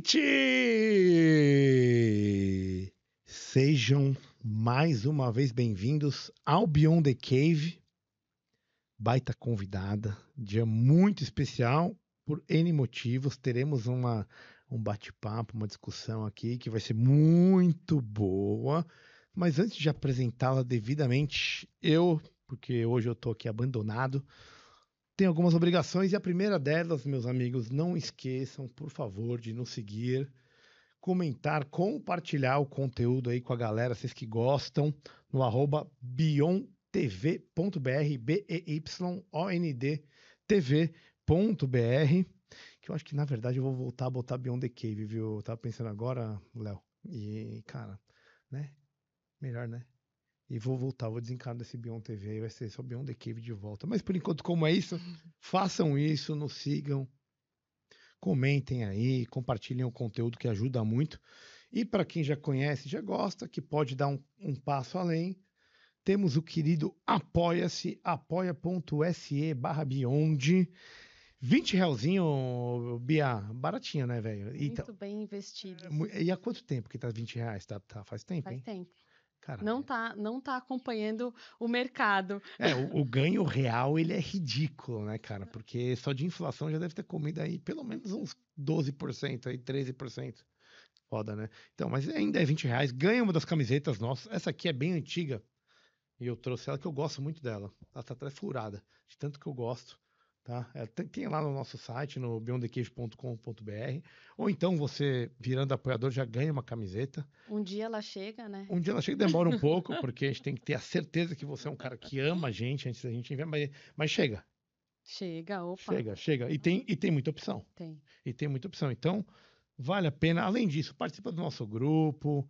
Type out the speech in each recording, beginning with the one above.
gente! Sejam mais uma vez bem-vindos ao Beyond the Cave. Baita convidada, dia muito especial por N motivos. Teremos um bate-papo, uma discussão aqui que vai ser muito boa. Mas antes de apresentá-la devidamente, porque hoje eu tô aqui abandonado, tenho algumas obrigações e a primeira delas, meus amigos, não esqueçam, por favor, de nos seguir, comentar, compartilhar o conteúdo aí com a galera, vocês que gostam, no @beyondtv.br, BEYONDTV.br, que eu acho que, na verdade, eu vou voltar a botar Beyond the Cave, viu? Eu tava pensando agora, Léo, e, cara, né? Melhor, né? E vou voltar, vou desencanar desse Beyond TV, vai ser só Beyond the Cave de volta. Mas por enquanto, como é isso, façam isso, nos sigam, comentem aí, compartilhem o conteúdo que ajuda muito. E para quem já conhece, já gosta, que pode dar um passo além, temos o querido Apoia-se, apoia.se/Beyond. 20 realzinho, Bia, baratinho, né, velho? Muito bem investido. E há quanto tempo que tá 20 reais? Tá, faz tempo, Faz hein? tempo. Caralho. Não tá acompanhando o mercado. O ganho real, ele é ridículo, né, cara? Porque só de inflação já deve ter comido aí pelo menos uns 12%, aí 13%. Foda, né? Então, mas ainda é 20 reais. Ganha uma das camisetas nossas. Essa aqui é bem antiga. E eu trouxe ela que eu gosto muito dela. Ela tá até furada, de tanto que eu gosto. Tá? Tem lá no nosso site, no beyondthecave.com.br. Ou então você, virando apoiador, já ganha uma camiseta. Um dia ela chega, né? Um dia ela chega e demora um pouco, porque a gente tem que ter a certeza que você é um cara que ama a gente antes da gente enviar, mas chega. Chega, opa. Chega. E tem muita opção. Tem. E tem muita opção. Então, vale a pena. Além disso, participa do nosso grupo.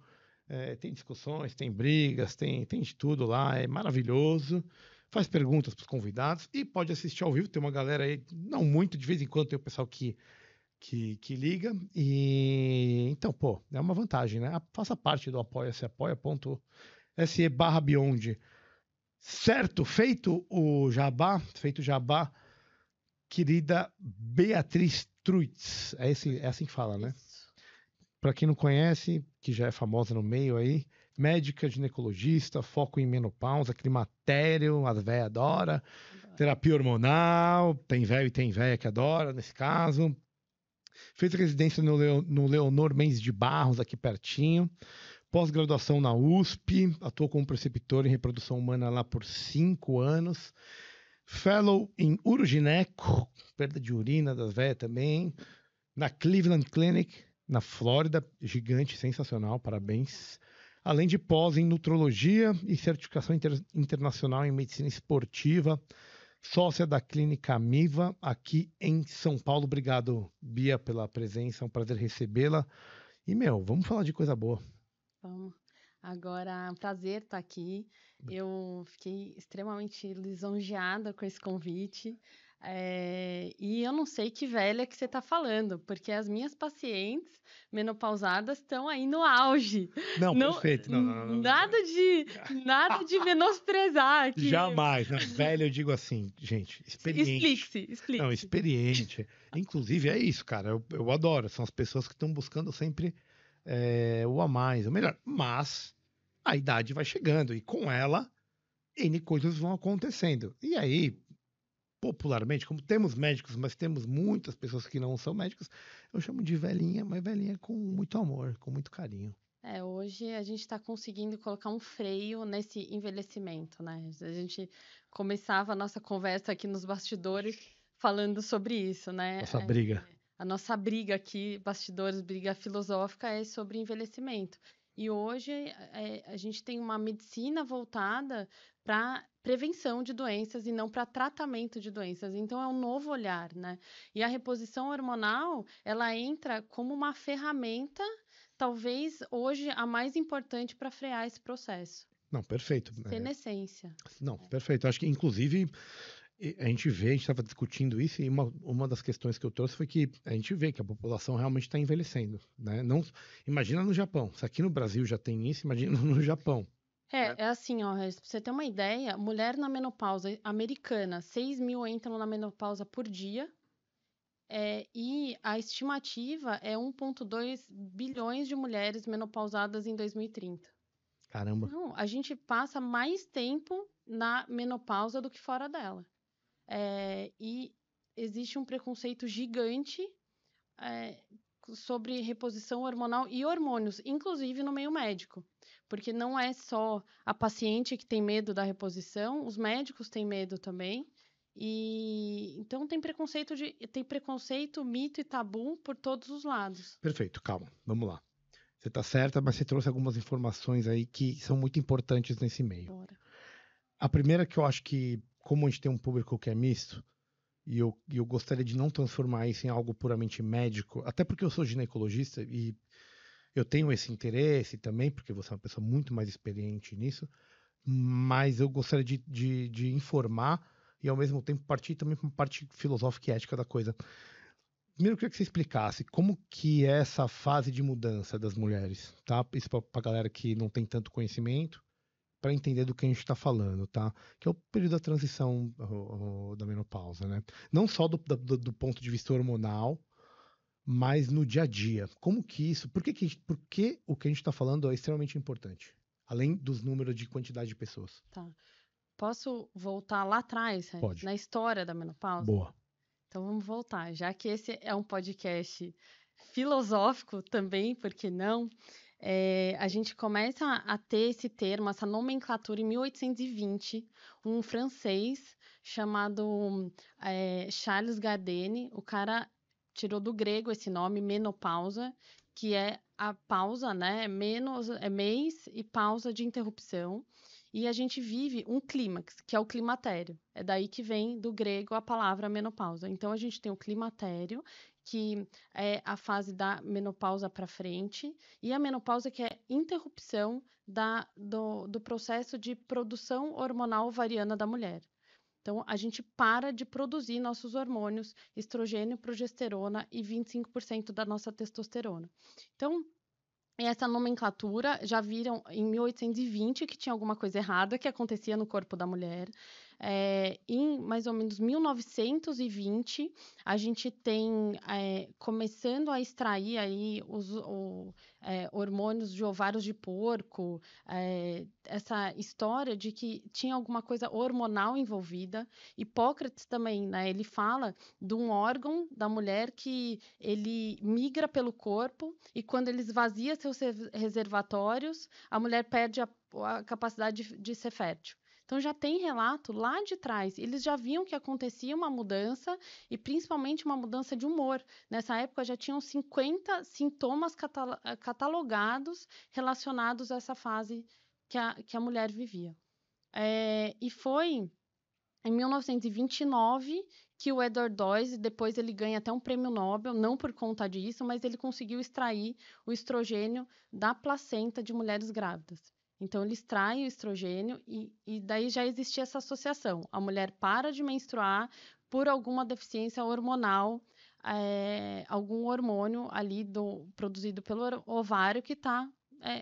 Tem discussões, tem brigas, tem de tudo lá. É maravilhoso. Faz perguntas para os convidados e pode assistir ao vivo. Tem uma galera aí, não muito, de vez em quando tem o pessoal que liga. E então, pô, é uma vantagem, né? Faça parte do Apoia-se, apoia.se/Beyond. Certo? Feito o jabá, querida Beatriz Truitz. É assim que fala, né? Para quem não conhece, que já é famosa no meio aí, médica, ginecologista, foco em menopausa, climatério, as véias adoram, terapia hormonal, tem velho e tem véia que adora, nesse caso. Fez residência no Leonor Mendes de Barros, aqui pertinho. Pós-graduação na USP, atuou como preceptor em reprodução humana lá por 5 anos. Fellow em urogineco, perda de urina das velhas também. Na Cleveland Clinic, na Flórida, gigante, sensacional, parabéns. Além de pós em nutrologia e certificação internacional em medicina esportiva. Sócia da Clínica Amiva, aqui em São Paulo. Obrigado, Bia, pela presença, é um prazer recebê-la. E, vamos falar de coisa boa. Vamos. Agora, prazer estar aqui. Eu fiquei extremamente lisonjeada com esse convite. E eu não sei que velha que você está falando, porque as minhas pacientes menopausadas estão aí no auge. Não, perfeito. Não. Nada de menosprezar aqui. Jamais. Não, velho, eu digo assim, gente, experiente. Explique-se. Não, experiente. Inclusive, é isso, cara. Eu adoro. São as pessoas que estão buscando sempre o a mais, o melhor. Mas a idade vai chegando e com ela, N coisas vão acontecendo. E aí, popularmente, como temos médicos, mas temos muitas pessoas que não são médicos, eu chamo de velhinha, mas velhinha com muito amor, com muito carinho. Hoje a gente está conseguindo colocar um freio nesse envelhecimento, né? A gente começava a nossa conversa aqui nos bastidores falando sobre isso, né? Nossa briga. A nossa briga aqui, bastidores, briga filosófica, é sobre envelhecimento. E hoje a gente tem uma medicina voltada para prevenção de doenças e não para tratamento de doenças. Então é um novo olhar, né? E a reposição hormonal, ela entra como uma ferramenta, talvez hoje a mais importante para frear esse processo. Não, perfeito. Senescência. Não, perfeito. Acho que, inclusive, a gente estava discutindo isso, e uma das questões que eu trouxe foi que a gente vê que a população realmente está envelhecendo, né? Não, imagina no Japão. Se aqui no Brasil já tem isso, imagina no Japão. É assim, ó, pra você ter uma ideia, mulher na menopausa americana, 6 mil entram na menopausa por dia, E a estimativa é 1,2 bilhões de mulheres menopausadas em 2030. Caramba. Então, a gente passa mais tempo na menopausa do que fora dela. E existe um preconceito gigante é, sobre reposição hormonal e hormônios, inclusive no meio médico. Porque não é só a paciente que tem medo da reposição, os médicos têm medo também. E então tem preconceito, mito e tabu por todos os lados. Perfeito, calma, vamos lá. Você está certa, mas você trouxe algumas informações aí que são muito importantes nesse meio. Bora. A primeira que eu acho que, como a gente tem um público que é misto, e eu gostaria de não transformar isso em algo puramente médico, até porque eu sou ginecologista e eu tenho esse interesse também, porque você é uma pessoa muito mais experiente nisso, mas eu gostaria de informar e, ao mesmo tempo, partir também para uma parte filosófica e ética da coisa. Primeiro, eu queria que você explicasse como que é essa fase de mudança das mulheres, tá? Isso para a galera que não tem tanto conhecimento, para entender do que a gente está falando, tá? Que é o período da transição da menopausa, né? Não só do ponto de vista hormonal, mas no dia a dia. Como que isso... Por que o que a gente está falando é extremamente importante? Além dos números de quantidade de pessoas. Tá. Posso voltar lá atrás, Pode. na história da menopausa? Boa. Então vamos voltar, já que esse é um podcast filosófico também, por que não? A gente começa a ter esse termo, essa nomenclatura em 1820, um francês chamado Charles Gardner, o cara tirou do grego esse nome, menopausa, que é a pausa, né? Mês e pausa de interrupção. E a gente vive um clímax, que é o climatério. É daí que vem do grego a palavra menopausa. Então a gente tem o climatério, que é a fase da menopausa para frente, e a menopausa, que é interrupção do processo de produção hormonal ovariana da mulher. Então, a gente para de produzir nossos hormônios, estrogênio, progesterona e 25% da nossa testosterona. Então, essa nomenclatura já viram em 1820 que tinha alguma coisa errada que acontecia no corpo da mulher. Em mais ou menos 1920, a gente tem começando a extrair aí os hormônios de ovários de porco, essa história de que tinha alguma coisa hormonal envolvida. Hipócrates também, né? Ele fala de um órgão da mulher que ele migra pelo corpo e quando ele esvazia seus reservatórios, a mulher perde a capacidade de ser fértil. Então já tem relato lá de trás. Eles já viam que acontecia uma mudança e principalmente uma mudança de humor. Nessa época já tinham 50 sintomas catalogados relacionados a essa fase que a mulher vivia. E foi em 1929 que o Edward Doise, depois ele ganha até um prêmio Nobel, não por conta disso, mas ele conseguiu extrair o estrogênio da placenta de mulheres grávidas. Então, ele extrai o estrogênio e daí já existia essa associação. A mulher para de menstruar por alguma deficiência hormonal, algum hormônio ali produzido pelo ovário que está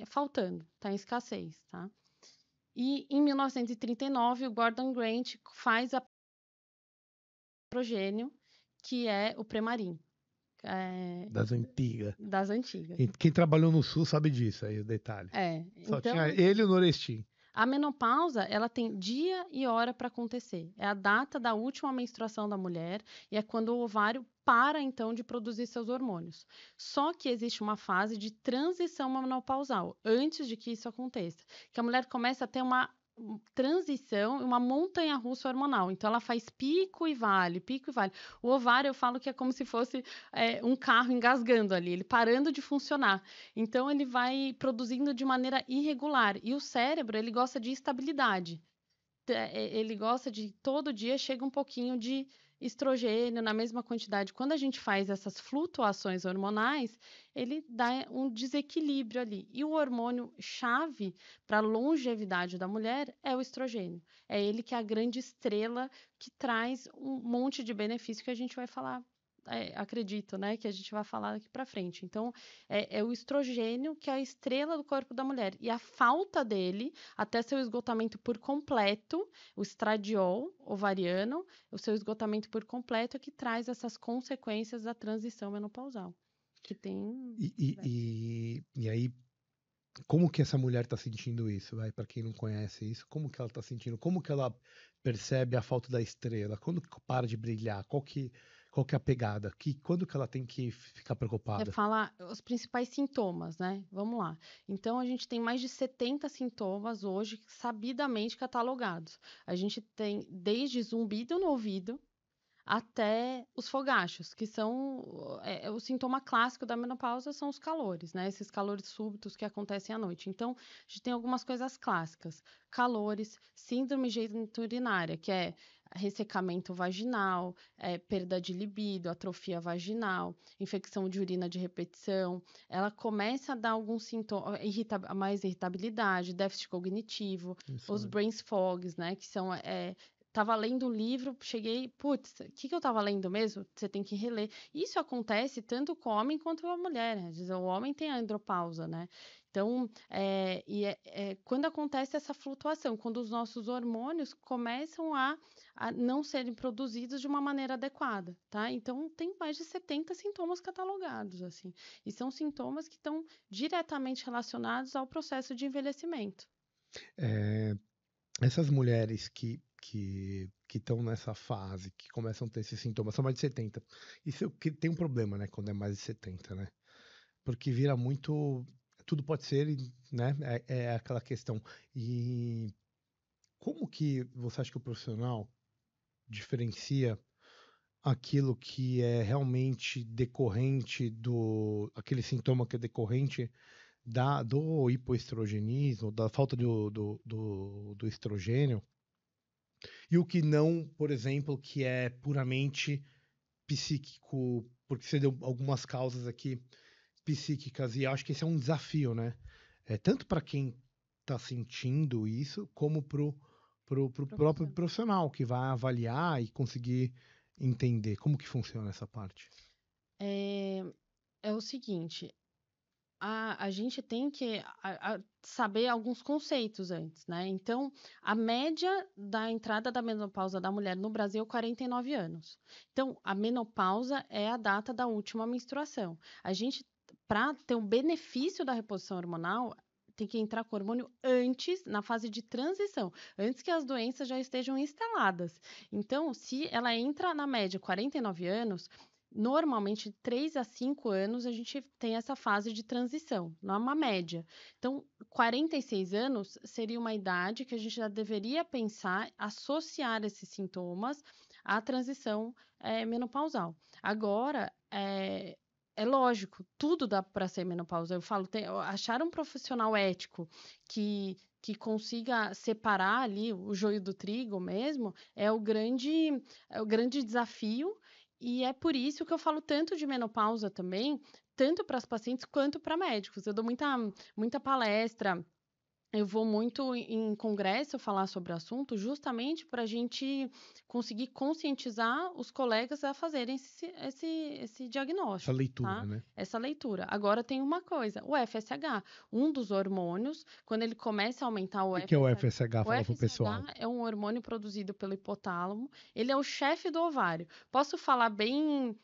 faltando, está em escassez, tá? E em 1939, o Gordon Grant faz a estrogênio, que é o Premarin. Das antigas. Das antigas. Quem trabalhou no Sul sabe disso aí, o detalhe. Só Então, tinha ele e o Norestim. A menopausa, ela tem dia e hora para acontecer. É a data da última menstruação da mulher e é quando o ovário para, então, de produzir seus hormônios. Só que existe uma fase de transição menopausal, antes de que isso aconteça, que a mulher começa a ter uma transição, uma montanha-russa hormonal. Então, ela faz pico e vale, pico e vale. O ovário, eu falo que é como se fosse um carro engasgando ali, ele parando de funcionar. Então, ele vai produzindo de maneira irregular. E o cérebro, ele gosta de estabilidade. Ele gosta de, todo dia, chega um pouquinho de estrogênio na mesma quantidade. Quando a gente faz essas flutuações hormonais, ele dá um desequilíbrio ali. E o hormônio chave para a longevidade da mulher é o estrogênio. É ele que é a grande estrela que traz um monte de benefício que a gente vai falar acredito, né, que a gente vai falar daqui para frente. Então, é o estrogênio que é a estrela do corpo da mulher. E a falta dele, até seu esgotamento por completo, o estradiol ovariano, o seu esgotamento por completo é que traz essas consequências da transição menopausal. Que tem. E aí, como que essa mulher está sentindo isso? Para quem não conhece isso, como que ela está sentindo? Como que ela percebe a falta da estrela? Quando que para de brilhar? Qual que é a pegada? Quando que ela tem que ficar Você preocupada? fala os principais sintomas, né? Vamos lá. Então, a gente tem mais de 70 sintomas hoje sabidamente catalogados. A gente tem desde zumbido no ouvido até os fogachos, que são o sintoma clássico da menopausa são os calores, né? Esses calores súbitos que acontecem à noite. Então, a gente tem algumas coisas clássicas: calores, síndrome geniturinária, que é ressecamento vaginal, perda de libido, atrofia vaginal, infecção de urina de repetição. Ela começa a dar alguns sintomas, mais irritabilidade, déficit cognitivo, Isso, os né? brain fogs, né? Que são tava lendo um livro, cheguei, putz, o que eu tava lendo mesmo? Você tem que reler. Isso acontece tanto com o homem quanto com a mulher, né? Às vezes, o homem tem a andropausa, né? Então, quando acontece essa flutuação, quando os nossos hormônios começam a não serem produzidos de uma maneira adequada, tá? Então, tem mais de 70 sintomas catalogados, assim. E são sintomas que estão diretamente relacionados ao processo de envelhecimento. Essas mulheres que estão nessa fase, que começam a ter esses sintomas, são mais de 70. Isso que tem um problema, né, quando é mais de 70, né? Porque vira muito. Tudo pode ser, né? É aquela questão. E como que você acha que o profissional diferencia aquilo que é realmente decorrente aquele sintoma que é decorrente do hipoestrogenismo, da falta do estrogênio, e o que não, por exemplo, que é puramente psíquico, porque você deu algumas causas aqui psíquicas, e acho que esse é um desafio, né? Tanto para quem está sentindo isso, como pro próprio profissional, que vai avaliar e conseguir entender como que funciona essa parte. É o seguinte, a gente tem que saber alguns conceitos antes, né? Então, a média da entrada da menopausa da mulher no Brasil é 49 anos. Então, a menopausa é a data da última menstruação. A gente, para ter um benefício da reposição hormonal, tem que entrar com o hormônio antes, na fase de transição, antes que as doenças já estejam instaladas. Então, se ela entra na média 49 anos, normalmente, de 3 a 5 anos, a gente tem essa fase de transição, não é uma média. Então, 46 anos seria uma idade que a gente já deveria pensar, associar esses sintomas à transição menopausal. Agora, é lógico, tudo dá para ser menopausa. Eu falo, achar um profissional ético que consiga separar ali o joio do trigo mesmo é o grande desafio. E é por isso que eu falo tanto de menopausa também, tanto para as pacientes quanto para médicos. Eu dou muita palestra, eu vou muito em congresso falar sobre o assunto, justamente para a gente conseguir conscientizar os colegas a fazerem esse Essa diagnóstico, leitura, tá? né? Essa leitura. Agora tem uma coisa, o FSH, um dos hormônios, quando ele começa a aumentar o O que é o FSH, FSH? o Fala pro pessoal. FSH é um hormônio produzido pelo hipotálamo, ele é o chefe do ovário. Posso falar bem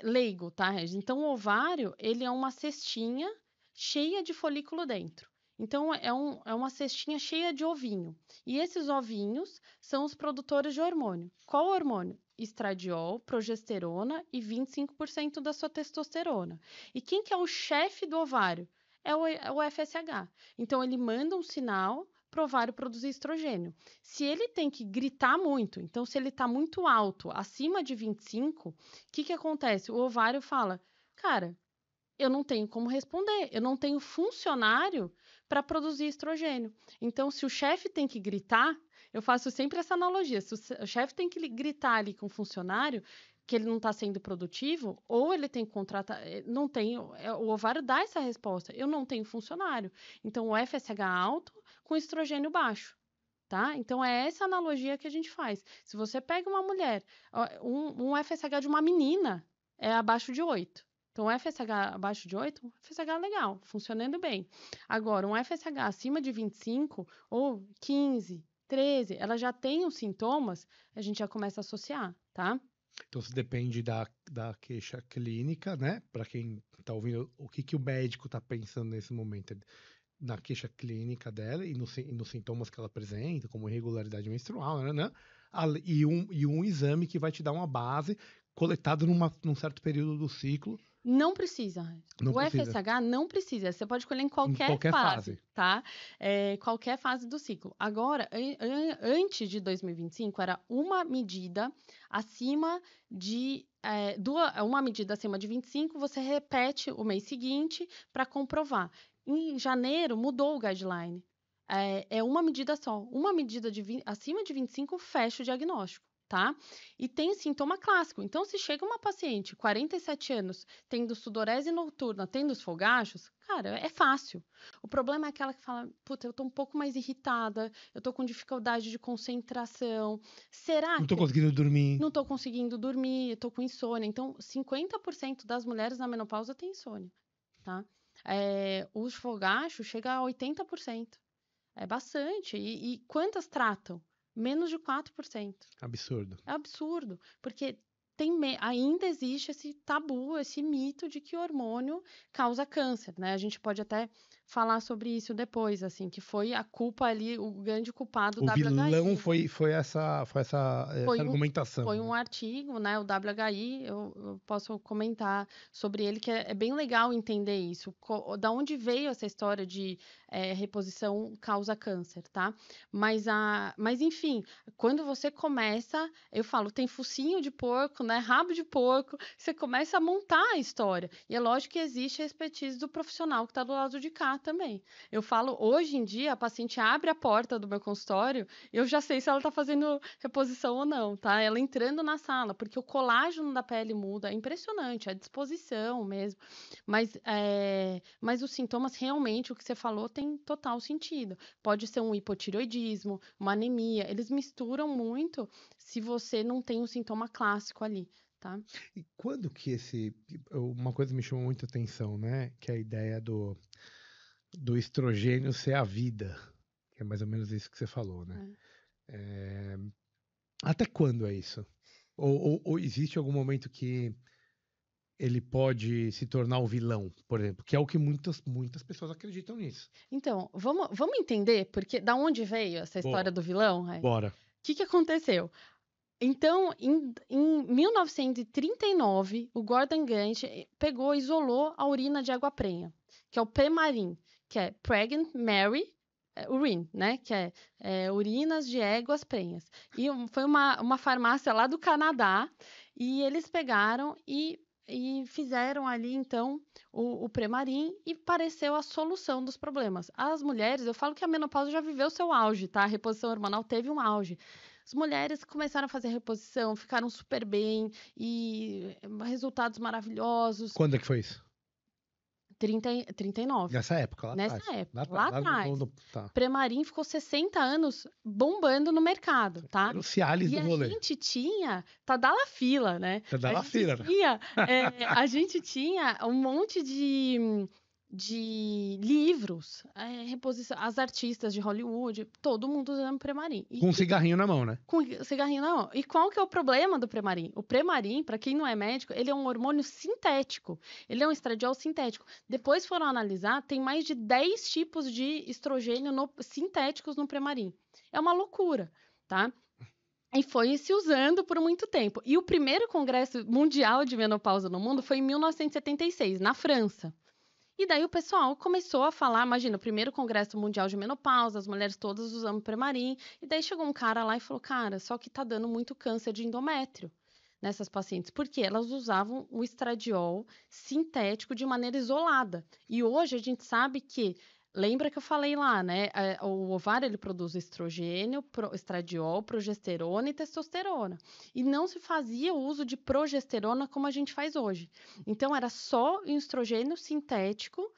leigo, tá, Regis? Então, o ovário, ele é uma cestinha cheia de folículo dentro. Então, é uma cestinha cheia de ovinho. E esses ovinhos são os produtores de hormônio. Qual hormônio? Estradiol, progesterona e 25% da sua testosterona. E quem que é o chefe do ovário? É o FSH. Então, ele manda um sinal para o ovário produzir estrogênio. Se ele tem que gritar muito, então se ele está muito alto, acima de 25, o que acontece? O ovário fala, cara, eu não tenho como responder, eu não tenho funcionário para produzir estrogênio. Então, se o chefe tem que gritar, eu faço sempre essa analogia: se o chefe tem que gritar ali com o funcionário que ele não está sendo produtivo, ou ele tem que contratar, não tem, o ovário dá essa resposta, eu não tenho funcionário. Então, o FSH alto com estrogênio baixo. Tá? Então, é essa analogia que a gente faz. Se você pega uma mulher, um FSH de uma menina, é abaixo de 8. Então, um FSH abaixo de 8, um FSH legal, funcionando bem. Agora, um FSH acima de 25 ou 15, 13, ela já tem os sintomas, a gente já começa a associar, tá? Então, isso depende da queixa clínica, né? Para quem está ouvindo, o que o médico está pensando nesse momento? Na queixa clínica dela e nos sintomas que ela apresenta, como irregularidade menstrual, né? E um exame que vai te dar uma base coletado num certo período do ciclo. Não precisa. Não O precisa. FSH não precisa. Você pode escolher em Em qualquer qualquer fase, fase. tá? Qualquer fase do ciclo. Agora, antes de 2025, era uma medida acima de... uma medida acima de 25, você repete o mês seguinte para comprovar. Em janeiro, mudou o guideline. É uma medida só. Uma medida acima de 25 fecha o diagnóstico. Tá? E tem sintoma clássico. Então, se chega uma paciente, 47 anos, tendo sudorese noturna, tendo os fogachos, cara, é fácil. O problema é aquela que fala, puta, eu tô um pouco mais irritada, eu tô com dificuldade de concentração. Será Não tô que conseguindo dormir. não tô conseguindo dormir, eu tô com insônia? Então, 50% das mulheres na menopausa têm insônia, tá? Os fogachos chega a 80%. É bastante. E quantas tratam? Menos de 4%. Absurdo. É absurdo, porque ainda existe esse tabu, esse mito de que o hormônio causa câncer, né? A gente pode até falar sobre isso depois, assim, que foi a culpa ali, o grande culpado O da vilão WHI. foi essa argumentação. Foi um artigo, né? O WHI, eu posso comentar sobre ele, que é bem legal entender isso. Da onde veio essa história de reposição causa câncer, tá? Mas, enfim, quando você começa, eu falo, tem focinho de porco, né? Rabo de porco, você começa a montar a história. E é lógico que existe a expertise do profissional que está do lado de cá também. Eu falo, hoje em dia, a paciente abre a porta do meu consultório, eu já sei se ela está fazendo reposição ou não, tá? Ela entrando na sala, porque o colágeno da pele muda, é impressionante, a disposição mesmo. Mas os sintomas, realmente, o que você falou, tem total sentido. Pode ser um hipotireoidismo, uma anemia, eles misturam muito se você não tem um sintoma clássico ali, tá? E quando que uma coisa me chamou muita atenção, né? Que é a ideia do estrogênio ser a vida. Que é mais ou menos isso que você falou, né? Até quando é isso? Ou existe algum momento que ele pode se tornar o vilão, por exemplo? Que é o que muitas pessoas acreditam nisso. Então, vamos entender porque da onde veio essa história do vilão? Bora. O que aconteceu? Então, em 1939, o Gordon Grant pegou e isolou a urina de água prenha, que é o Premarin, que é Pregnant Mary Urine, né? Que é urinas de éguas prenhas. E foi uma farmácia lá do Canadá, e eles pegaram e fizeram ali, então, o Premarin e pareceu a solução dos problemas. As mulheres, eu falo que a menopausa já viveu seu auge, tá? A reposição hormonal teve um auge. As mulheres começaram a fazer reposição, ficaram super bem e resultados maravilhosos. Quando é que foi isso? 39. Nessa época, lá atrás. Nessa época, lá atrás. Tá. Premarin ficou 60 anos bombando no mercado, tá? Era o Cialis do rolê. E a gente tinha Tadalafila, né? Tadalafila. A gente tinha um monte de livros, reposição, as artistas de Hollywood, todo mundo usando Premarin. Com um cigarrinho na mão, né? Com cigarrinho na mão. E qual que é o problema do Premarin? O Premarin, para quem não é médico, ele é um hormônio sintético. Ele é um estradiol sintético. Depois foram analisar, tem mais de 10 tipos de estrogênio sintéticos no Premarin. É uma loucura, tá? E foi se usando por muito tempo. E o primeiro congresso mundial de menopausa no mundo foi em 1976, na França. E daí o pessoal começou a falar, imagina, o primeiro congresso mundial de menopausa, as mulheres todas usando Premarin, e daí chegou um cara lá e falou, cara, só que tá dando muito câncer de endométrio nessas pacientes, porque elas usavam o estradiol sintético de maneira isolada. E hoje a gente sabe que, lembra que eu falei lá, né? O ovário, ele produz estrogênio, estradiol, progesterona e testosterona. E não se fazia o uso de progesterona como a gente faz hoje. Então, era só o estrogênio sintético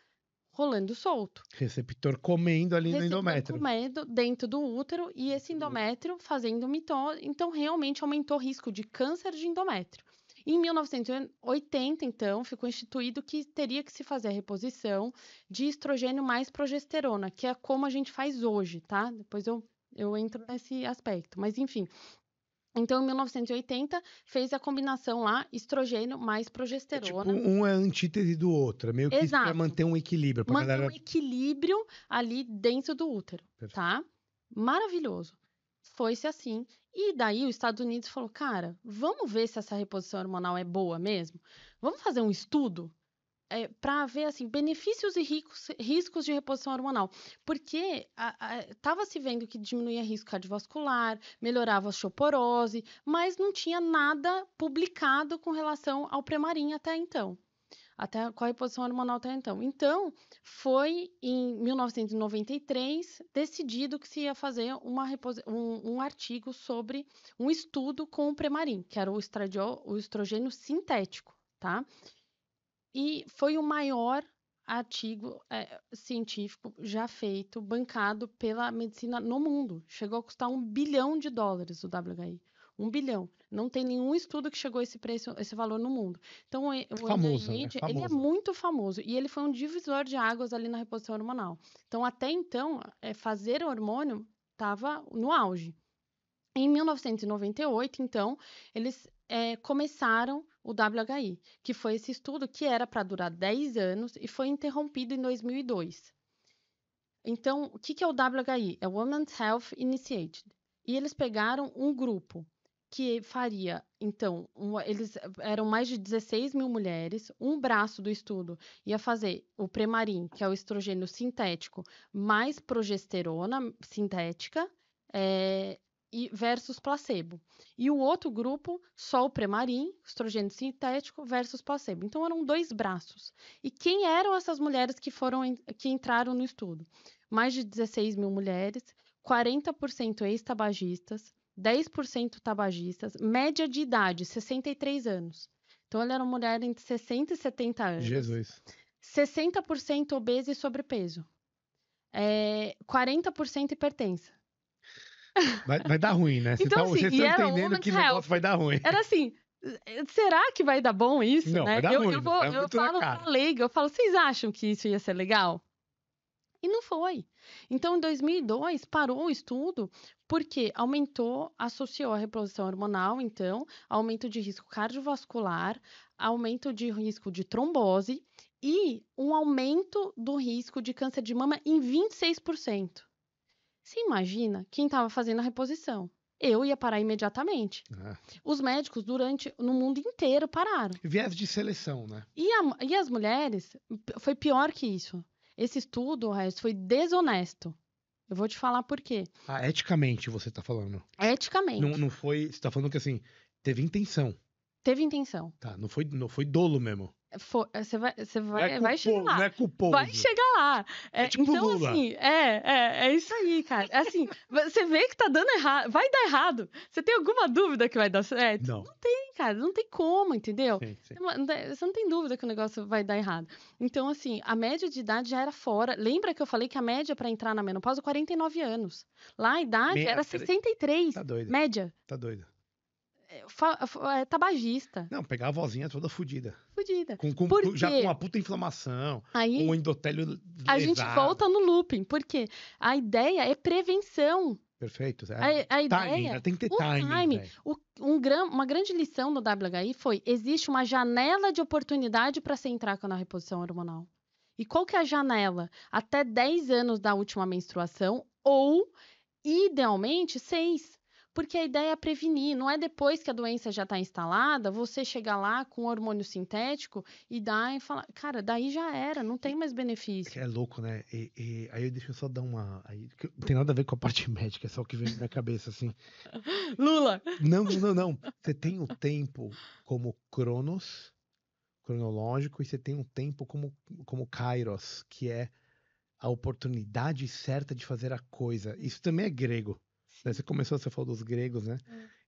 rolando solto. Receptor comendo ali no endométrio. Comendo dentro do útero e esse endométrio fazendo mitose. Então, realmente aumentou o risco de câncer de endométrio. Em 1980, então, ficou instituído que teria que se fazer a reposição de estrogênio mais progesterona, que é como a gente faz hoje, tá? Depois eu entro nesse aspecto, mas enfim. Então, em 1980, fez a combinação lá, estrogênio mais É tipo, progesterona. um é a antítese do outro. É meio que isso pra Exato. manter um equilíbrio. Pra Manter um galera... equilíbrio ali dentro do útero, Perfeito. tá? Maravilhoso. Foi-se assim. E daí os Estados Unidos falou, cara, vamos ver se essa reposição hormonal é boa mesmo? Vamos fazer um estudo para ver assim benefícios e riscos de reposição hormonal, porque estava se vendo que diminuía risco cardiovascular, melhorava a osteoporose, mas não tinha nada publicado com relação ao Premarin até então. Até com a reposição hormonal até então. Então, foi em 1993 decidido que se ia fazer um artigo sobre um estudo com o Premarin, que era o estrogênio sintético, tá? E foi o maior artigo científico já feito, bancado pela medicina no mundo. Chegou a custar $1 bilhão o WHI. 1 bilhão. Não tem nenhum estudo que chegou a esse preço, esse valor no mundo. Então, o Famoso, né? NIH, ele é Famoso. muito famoso e ele foi um divisor de águas ali na reposição hormonal. Então, até então, fazer hormônio estava no auge. Em 1998, então, eles começaram o WHI, que foi esse estudo que era para durar 10 anos e foi interrompido em 2002. Então, o que é o WHI? É Women's Health Initiative. E eles pegaram um grupo que faria, então, eles eram mais de 16 mil mulheres, um braço do estudo ia fazer o Premarin, que é o estrogênio sintético, mais progesterona sintética, versus placebo. E o outro grupo, só o Premarin, estrogênio sintético, versus placebo. Então, eram 2 braços. E quem eram essas mulheres que entraram no estudo? Mais de 16 mil mulheres, 40% ex-tabagistas, 10% tabagistas, média de idade, 63 anos. Então, ela era uma mulher entre 60 e 70 anos. Jesus. 60% obesa e sobrepeso. 40% hipertensa. Vai dar ruim, né? Então, assim, Vocês e estão era entendendo Women's que o negócio Health. vai dar ruim. Era assim, será que vai dar bom isso, Não, né? vai dar ruim. Eu É muito na falo cara. pra leiga, eu falo, vocês acham que isso ia ser legal? E não foi. Então, em 2002, parou o estudo porque associou a reposição hormonal, então, aumento de risco cardiovascular, aumento de risco de trombose e um aumento do risco de câncer de mama em 26%. Você imagina quem estava fazendo a reposição? Eu ia parar imediatamente. Os médicos no mundo inteiro pararam. Viés de seleção, né? E as mulheres, foi pior que isso. Esse estudo, Regis, foi desonesto. Eu vou te falar por quê. Eticamente, você tá falando. Eticamente. Não foi... Você tá falando que, assim, teve intenção. Teve intenção. Tá, não foi dolo mesmo. Você vai Não é chegar lá. Não é culposo. Vai chegar lá. tipo então, Lula. assim, é isso aí, cara. Assim, você vê que tá dando errado. Vai dar errado. Você tem alguma dúvida que vai dar certo? Não. Não tem, cara. Não tem como, entendeu? Sim. Você não tem dúvida que o negócio vai dar errado. Então, assim, a média de idade já era fora. Lembra que eu falei que a média para entrar na menopausa é 49 anos. Lá a idade era 63. Tá doido. Média. Tá doido. Tabagista. Não, pegar a vozinha toda fudida. Fudida. Já com uma puta inflamação. Aí, com o endotélio a gente volta no looping. Porque a ideia é prevenção. Perfeito. A ideia, timing, né? Tem que ter timing. Uma grande lição no WHI foi: existe uma janela de oportunidade para você entrar na reposição hormonal. E qual que é a janela? Até 10 anos da última menstruação ou, idealmente, 6. Porque a ideia é prevenir, não é depois que a doença já está instalada, você chegar lá com hormônio sintético e dar e falar, cara, daí já era, não tem mais benefício. É louco, né? Aí deixa eu só dar uma... não tem nada a ver com a parte médica, é só o que vem na minha cabeça, assim. Lula! Não. Você tem o tempo como cronológico, e você tem um tempo como kairos, que é a oportunidade certa de fazer a coisa. Isso também é grego. Você falou dos gregos, né?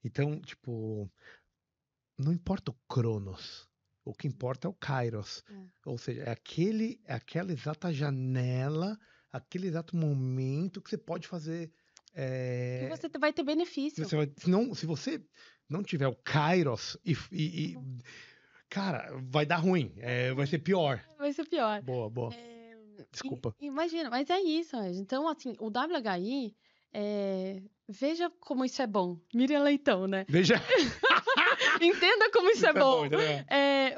Então, tipo, não importa o cronos, o que importa é o kairos. Ou seja, é aquela exata janela, aquele exato momento que você pode fazer Que você vai ter benefício. Se você não tiver o Kairos cara, vai dar ruim. Vai ser pior. Vai ser pior. Boa. Desculpa. Imagina, mas é isso. Então, assim, o WHI, veja como isso é bom. Miriam Leitão, né? Veja. Entenda como isso é bom.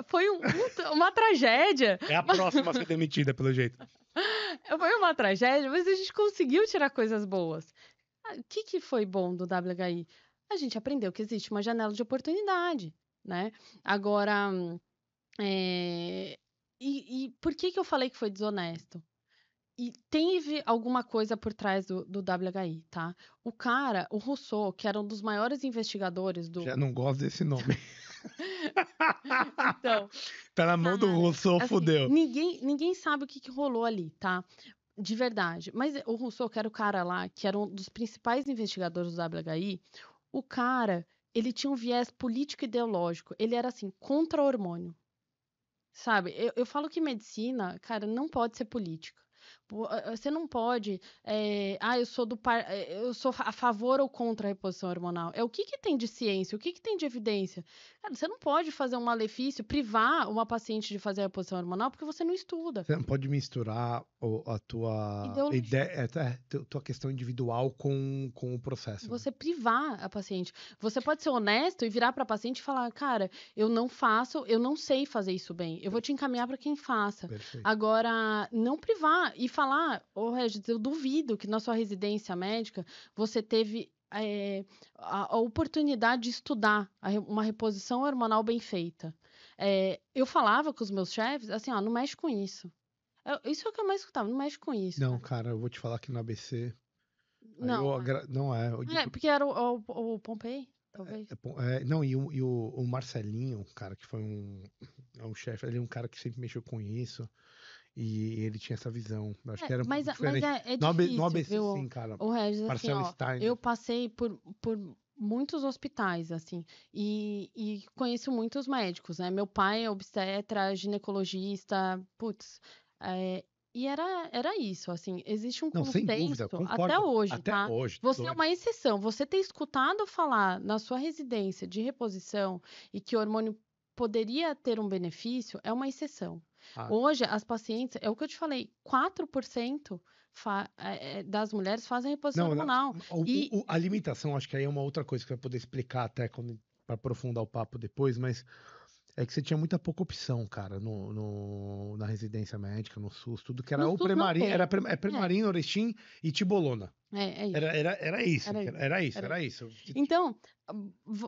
Foi uma tragédia. É a próxima a ser demitida, pelo jeito. Foi uma tragédia, mas a gente conseguiu tirar coisas boas. O que foi bom do WHI? A gente aprendeu que existe uma janela de oportunidade, né? Agora, e por que eu falei que foi desonesto? E teve alguma coisa por trás do WHI, tá? O Rousseau, que era um dos maiores investigadores do... Já não gosto desse nome. Então... Tá na mão do Rousseau, assim, fudeu. Ninguém sabe o que rolou ali, tá? De verdade. Mas o Rousseau, que era o cara lá, que era um dos principais investigadores do WHI, o cara, ele tinha um viés político-ideológico. Ele era, assim, contra hormônio. Sabe? Eu falo que medicina, cara, não pode ser política. Você não pode... eu sou a favor ou contra a reposição hormonal. O que tem de ciência? O que tem de evidência? Cara, você não pode fazer um malefício, privar uma paciente de fazer a reposição hormonal porque você não estuda. Você não pode misturar a tua ideia, tua questão individual com o processo. Você privar a paciente. Você pode ser honesto e virar para a paciente e falar, cara, eu não sei fazer isso bem. Eu vou te encaminhar para quem faça. Perfeito. Agora, não privar e falar, Regis, eu duvido que na sua residência médica você teve a oportunidade de estudar uma reposição hormonal bem feita. Eu falava com os meus chefes, assim, não mexe com isso. Isso é o que eu mais escutava, não mexe com isso. Não, cara, eu vou te falar que no ABC... Não, não é. porque era o Pompei, talvez. Não, e o Marcelinho, cara, que foi um chefe, ele é um cara que sempre mexeu com isso. E ele tinha essa visão. Acho que era diferente. Mas é difícil, no ABC, viu? sim, cara. O Regis, Marcelo assim, Stein. Eu passei por muitos hospitais, assim, e conheço muitos médicos, né? Meu pai é obstetra, ginecologista, e era isso, assim, existe um consenso, sem dúvida, concordo, até hoje, até tá? hoje, você é uma exceção. Você ter escutado falar na sua residência de reposição e que o hormônio poderia ter um benefício é uma exceção. Hoje, as pacientes, é o que eu te falei, 4% das mulheres fazem reposição hormonal. A limitação, acho que aí é uma outra coisa que vai poder explicar até para aprofundar o papo depois, mas é que você tinha muita pouca opção, cara, na residência médica, no SUS, tudo que era o Premarin, Premarin, Orestin e Tibolona. Era isso. Então,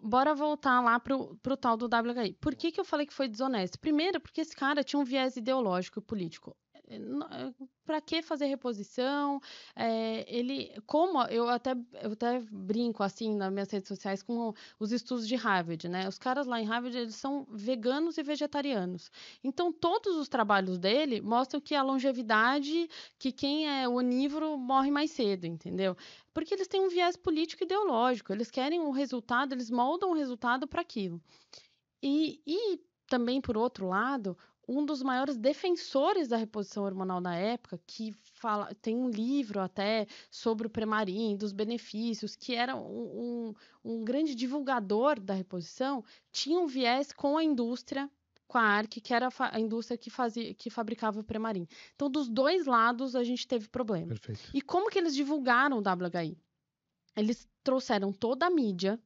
bora voltar lá pro tal do WHI. Por que eu falei que foi desonesto? Primeiro, porque esse cara tinha um viés ideológico e político. Para que fazer reposição? Eu até brinco assim nas minhas redes sociais com os estudos de Harvard, né? Os caras lá em Harvard, eles são veganos e vegetarianos. Então, todos os trabalhos dele mostram que a longevidade, que quem é onívoro morre mais cedo, entendeu? Porque eles têm um viés político e ideológico. Eles querem um resultado, eles moldam o resultado para aquilo. E também, por outro lado, um dos maiores defensores da reposição hormonal na época, que tem um livro até sobre o Premarin, dos benefícios, que era um grande divulgador da reposição, tinha um viés com a indústria, com a ARC, que era a indústria que fabricava o Premarin. Então, dos dois lados, a gente teve problema. Perfeito. E como que eles divulgaram o WHI? Eles trouxeram toda a mídia,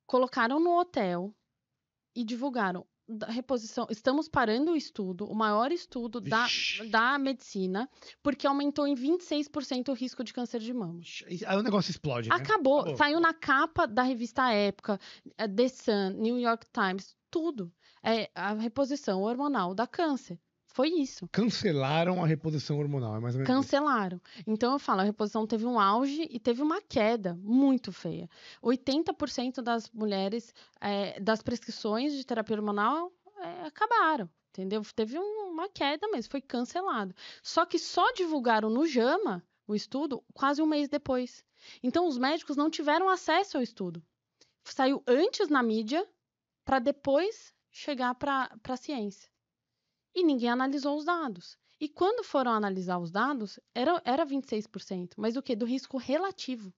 colocaram no hotel e divulgaram da reposição. Estamos parando o estudo, o maior estudo da medicina, porque aumentou em 26% o risco de câncer de mama. Aí o negócio explode, né? Acabou. Saiu na capa da revista Época, The Sun, New York Times, tudo. A reposição hormonal dá câncer. Foi isso. Cancelaram a reposição hormonal, é mais ou menos Cancelaram. Então, eu falo, a reposição teve um auge e teve uma queda muito feia. 80% das mulheres, das prescrições de terapia hormonal, acabaram, entendeu? Teve uma queda mesmo, foi cancelado. Só que só divulgaram no JAMA o estudo quase um mês depois. Então, os médicos não tiveram acesso ao estudo. Saiu antes na mídia, para depois chegar para a ciência. E ninguém analisou os dados. E quando foram analisar os dados, era 26%. Mas o quê? Do risco relativo.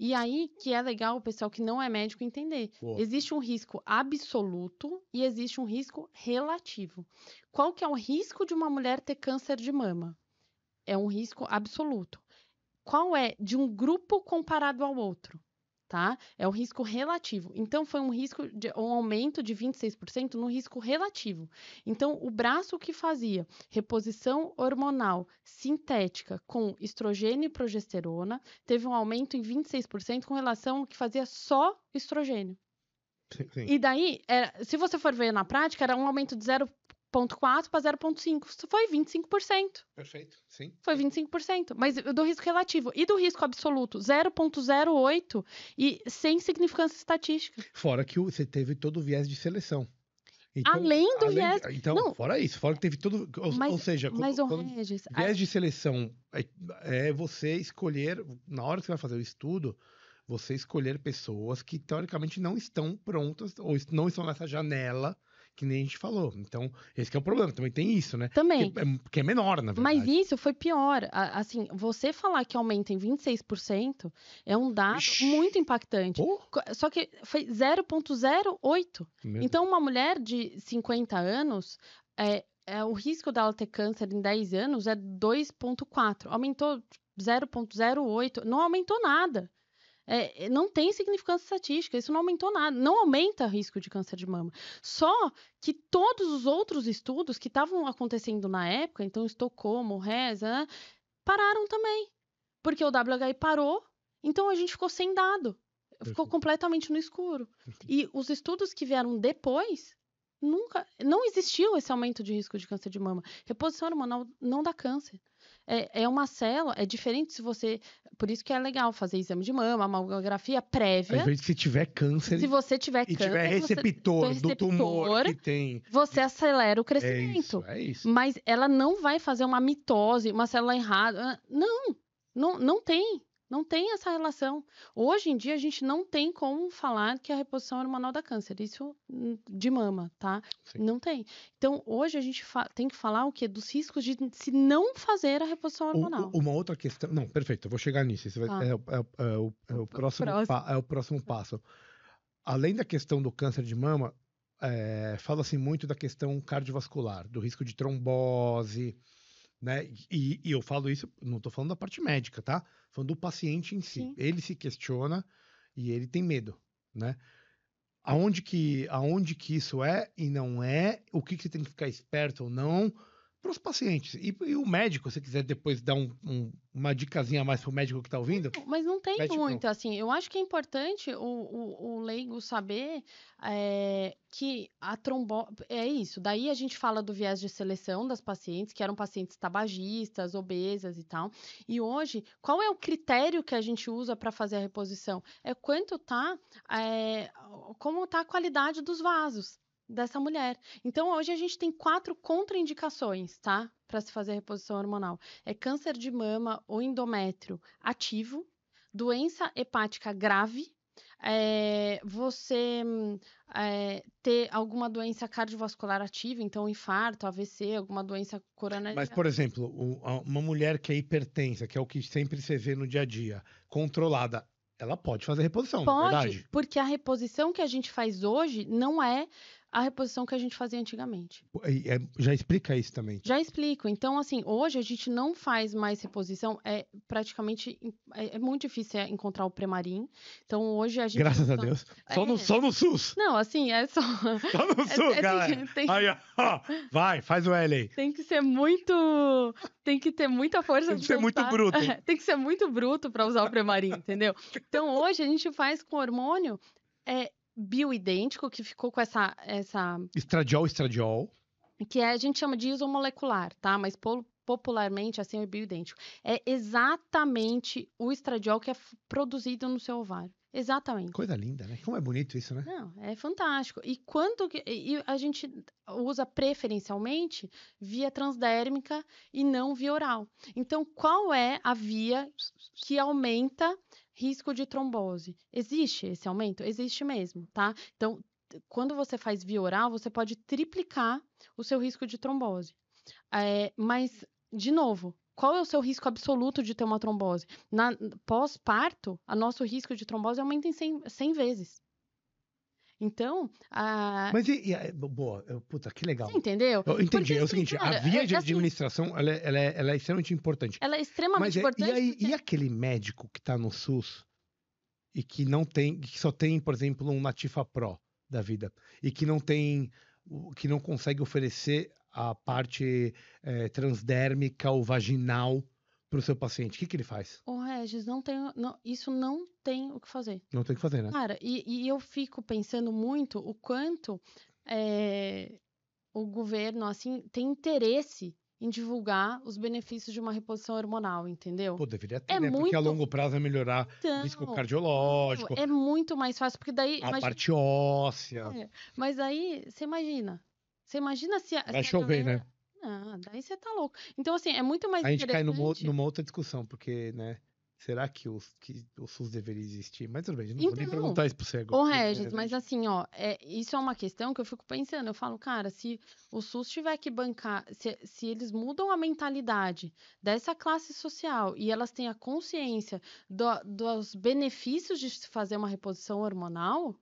E aí que é legal o pessoal que não é médico entender. Boa. Existe um risco absoluto e existe um risco relativo. Qual que é o risco de uma mulher ter câncer de mama? É um risco absoluto. Qual é de um grupo comparado ao outro? Tá? É o risco relativo. Então, foi um aumento de 26% no risco relativo. Então, o braço que fazia reposição hormonal sintética com estrogênio e progesterona teve um aumento em 26% com relação ao que fazia só estrogênio. Sim. E daí, se você for ver na prática, era um aumento de 0,4 para 0,5. Isso foi 25%. Perfeito, sim. Foi 25%. Mas do risco relativo. E do risco absoluto, 0,08 e sem significância estatística. Fora que você teve todo o viés de seleção. Então, Além do viés... Então, Não, fora isso, fora que teve todo... Ou seja, mas Regis... viés de seleção é você escolher, na hora que você vai fazer o estudo, você escolher pessoas que, teoricamente, não estão prontas ou não estão nessa janela que nem a gente falou. Então, esse que é o problema. Também tem isso, né? Também. Que é menor, na verdade. Mas isso foi pior. Assim, você falar que aumenta em 26% é um dado muito impactante. Pô. Só que foi 0,08. Então, uma mulher de 50 anos, o risco dela ter câncer em 10 anos é 2,4. Aumentou 0,08. Não aumentou nada. Não tem significância estatística, isso não aumentou nada, não aumenta o risco de câncer de mama. Só que todos os outros estudos que estavam acontecendo na época, então Estocolmo, Reza, pararam também. Porque o WHI parou, então a gente ficou sem dado. Ficou completamente no escuro. E os estudos que vieram depois, não existiu esse aumento de risco de câncer de mama. Reposição hormonal não dá câncer. É uma célula, é diferente se você... Por isso que é legal fazer exame de mama, mamografia prévia. Às vezes, se tiver câncer... Se você tiver câncer... tiver receptor do tumor que tem... Você acelera o crescimento. É isso. Mas ela não vai fazer uma mitose, uma célula errada. Não tem. Não tem essa relação. Hoje em dia, a gente não tem como falar que a reposição hormonal dá câncer. Isso de mama, tá? Sim. Não tem. Então, hoje a gente tem que falar o quê? Dos riscos de se não fazer a reposição hormonal. Uma outra questão... Não, perfeito, eu vou chegar nisso. Isso é o próximo passo. Além da questão do câncer de mama, fala-se muito da questão cardiovascular, do risco de trombose... Né? E eu falo isso, não estou falando da parte médica, tá? Falando do paciente em si. Sim. Ele se questiona e ele tem medo, né? Aonde que isso é e não é, o que você tem que ficar esperto ou não para os pacientes. E o médico, se quiser depois dar uma dicasinha a mais pro médico que está ouvindo. Mas não tem médico, muito, assim. Eu acho que é importante o leigo saber que a trombose... É isso. Daí a gente fala do viés de seleção das pacientes, que eram pacientes tabagistas, obesas e tal. E hoje, qual é o critério que a gente usa para fazer a reposição? É quanto tá... como tá a qualidade dos vasos dessa mulher. Então, hoje a gente tem 4 contraindicações, tá? Para se fazer reposição hormonal. É câncer de mama ou endométrio ativo, doença hepática grave, você ter alguma doença cardiovascular ativa, então infarto, AVC, alguma doença coronária. Mas, por exemplo, uma mulher que é hipertensa, que é o que sempre você vê no dia a dia, controlada, ela pode fazer reposição, não é verdade? Porque a reposição que a gente faz hoje não é a reposição que a gente fazia antigamente. Já explica isso também. Já explico. Então, assim, hoje a gente não faz mais reposição. Praticamente é muito difícil encontrar o Premarin. Então, hoje a gente... Graças a Deus. Só no SUS. Não, assim, é só... Só no SUS, galera. Aí, ó. Vai, faz o L aí. Tem que ser muito... Tem que ter muita força de vontade. Tem que ser muito bruto. Tem que ser muito bruto para usar o Premarin, entendeu? Então, hoje a gente faz com hormônio... bioidêntico, que ficou com essa... Estradiol. Que a gente chama de isomolecular, tá? Mas popularmente, assim, é bioidêntico. É exatamente o estradiol que é produzido no seu ovário. Exatamente. Coisa linda, né? Como é bonito isso, né? Não, é fantástico. E a gente usa preferencialmente via transdérmica e não via oral. Então, qual é a via que aumenta risco de trombose? Existe esse aumento? Existe mesmo, tá? Então, quando você faz via oral, você pode triplicar o seu risco de trombose. Mas, de novo, qual é o seu risco absoluto de ter uma trombose? Pós-parto, o nosso risco de trombose aumenta em 100 vezes. Então, Mas boa, puta, que você legal. entendeu? Eu entendi. Porque É o assim, seguinte, a cara, via de assim, administração, ela é extremamente importante. ela é Mas extremamente e importante aí, porque e aquele médico que tá no SUS e que não tem, que só tem, por exemplo, um Nativa Pro da vida e que não tem, que não consegue oferecer a parte transdérmica ou vaginal para o seu paciente, o que ele faz? Ô, Regis, isso não tem o que fazer. Não tem o que fazer, né? Cara, e eu fico pensando muito o quanto o governo, assim, tem interesse em divulgar os benefícios de uma reposição hormonal, entendeu? Pô, deveria ter, É né? Porque a muito. longo prazo vai melhorar o risco Então, cardiológico, é muito mais fácil, porque daí, a imagina. parte óssea. Mas aí, você imagina. Você imagina Vai se a chover, né? galera. Ah, daí você tá louco. Então, assim, é muito mais A gente cai interessante. numa outra discussão, porque, né? Será que o SUS deveria existir? Mas tudo bem, não vou nem Então, perguntar isso pro cego. ô Regis, mas assim, ó, isso é uma questão que eu fico pensando. Eu falo, cara, se o SUS tiver que bancar, se eles mudam a mentalidade dessa classe social e elas têm a consciência dos benefícios de se fazer uma reposição hormonal,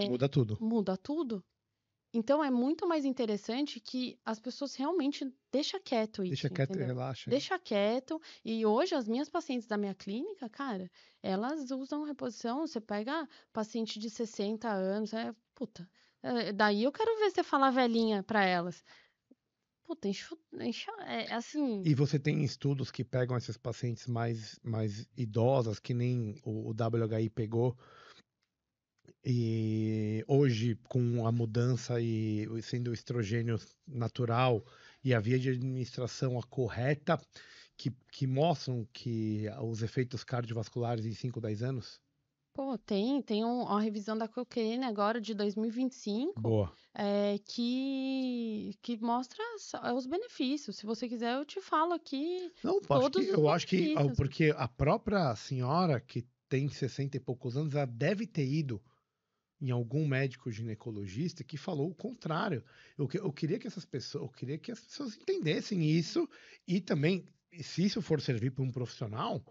Muda tudo. muda tudo. Então é muito mais interessante que as pessoas realmente deixa quieto Deixa isso, quieto e entendeu? relaxa. Deixa quieto. E hoje as minhas pacientes da minha clínica, cara, elas usam reposição. Você pega paciente de 60 anos, puta. Daí eu quero ver você falar velhinha pra elas. Puta, assim. E você tem estudos que pegam essas pacientes mais idosas, que nem o WHI pegou, e hoje, com a mudança e sendo o estrogênio natural e a via de administração a correta, que mostram que os efeitos cardiovasculares em 5, 10 anos? Pô, tem uma revisão da Cochrane agora de 2025, Boa. que mostra os benefícios. Se você quiser, eu te falo aqui Não, todos os eu acho que benefícios. porque a própria senhora que tem 60 e poucos anos, ela deve ter ido em algum médico ginecologista que falou o contrário. Eu queria que eu queria que as pessoas entendessem isso e também, se isso for servir para um profissional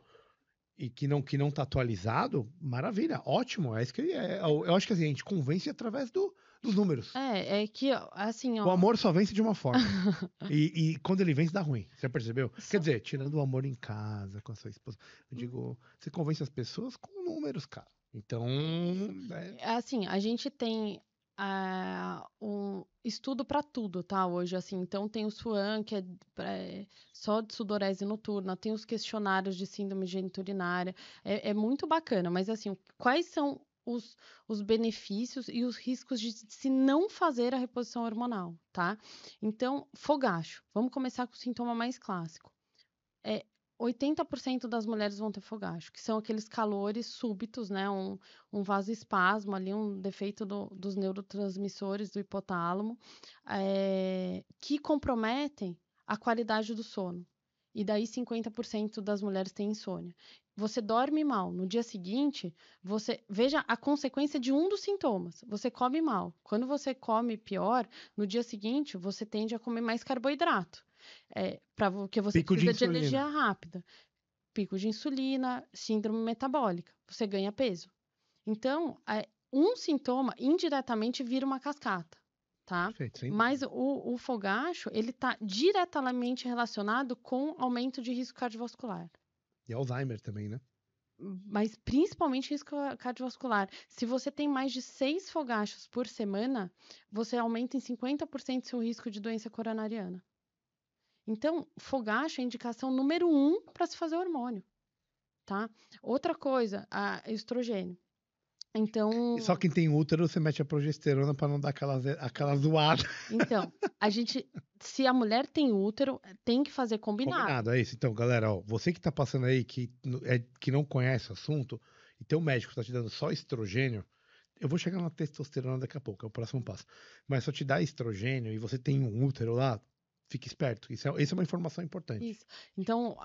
e que não está atualizado, maravilha, ótimo. É isso que eu acho que assim, a gente convence através dos números. É que, assim, O ó. amor só vence de uma forma. E quando ele vence, dá ruim. Você já percebeu? Quer só- dizer, tirando o amor em casa, com a sua esposa. Eu digo, você convence as pessoas com números, cara. Então, Assim, a gente tem um estudo para tudo, tá? Hoje, assim, então tem o SWAN, que só de sudorese noturna, tem os questionários de síndrome geniturinária, é muito bacana, mas assim, quais são os benefícios e os riscos de se não fazer a reposição hormonal, tá? Então, fogacho, vamos começar com o sintoma mais clássico. 80% das mulheres vão ter fogacho, que são aqueles calores súbitos, né? Um vasoespasmo ali, um defeito dos neurotransmissores do hipotálamo, que comprometem a qualidade do sono. E daí 50% das mulheres têm insônia. Você dorme mal. No dia seguinte, veja a consequência de um dos sintomas. Você come mal. Quando você come pior, no dia seguinte, você tende a comer mais carboidrato. Porque você pico de precisa de energia insulina. rápida. Pico de insulina, síndrome metabólica. Você ganha peso. Então, um sintoma indiretamente vira uma cascata, tá? Perfeito, sem Mas dúvida. o fogacho, ele está diretamente relacionado com aumento de risco cardiovascular. E Alzheimer também, né? Mas principalmente risco cardiovascular. Se você tem mais de 6 fogachos por semana, você aumenta em 50% seu risco de doença coronariana. Então, fogacho é a indicação número 1 para se fazer hormônio, tá? Outra coisa, estrogênio. E só Então, quem tem útero, você mete a progesterona para não dar aquela zoada. então, se a mulher tem útero, tem que fazer combinado. Combinado, é isso. Então, galera, ó, você que tá passando aí que não conhece o assunto, e teu médico tá te dando só estrogênio, eu vou chegar na testosterona daqui a pouco, é o próximo passo. Mas só te dá estrogênio e você tem um útero lá, fique esperto. Isso é uma informação importante. Isso. Então,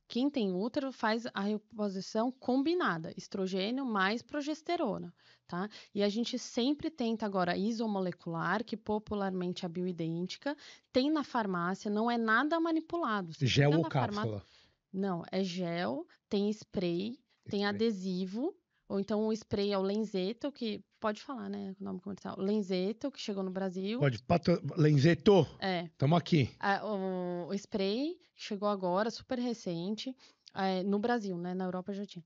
quem tem útero faz a reposição combinada, estrogênio mais progesterona, tá? E a gente sempre tenta agora isomolecular, que popularmente é a bioidêntica, tem na farmácia, não é nada manipulado. Você Gel chega ou na farmácia- cápsula? Não, é gel, tem spray, tem Spray. adesivo, ou então o spray é o Lenzeto, que pode falar, né, o nome comercial, Lenzeto, que chegou no Brasil. Pode. Lenzeto, É, estamos aqui. o spray chegou agora, super recente, no Brasil, né? Na Europa já tinha.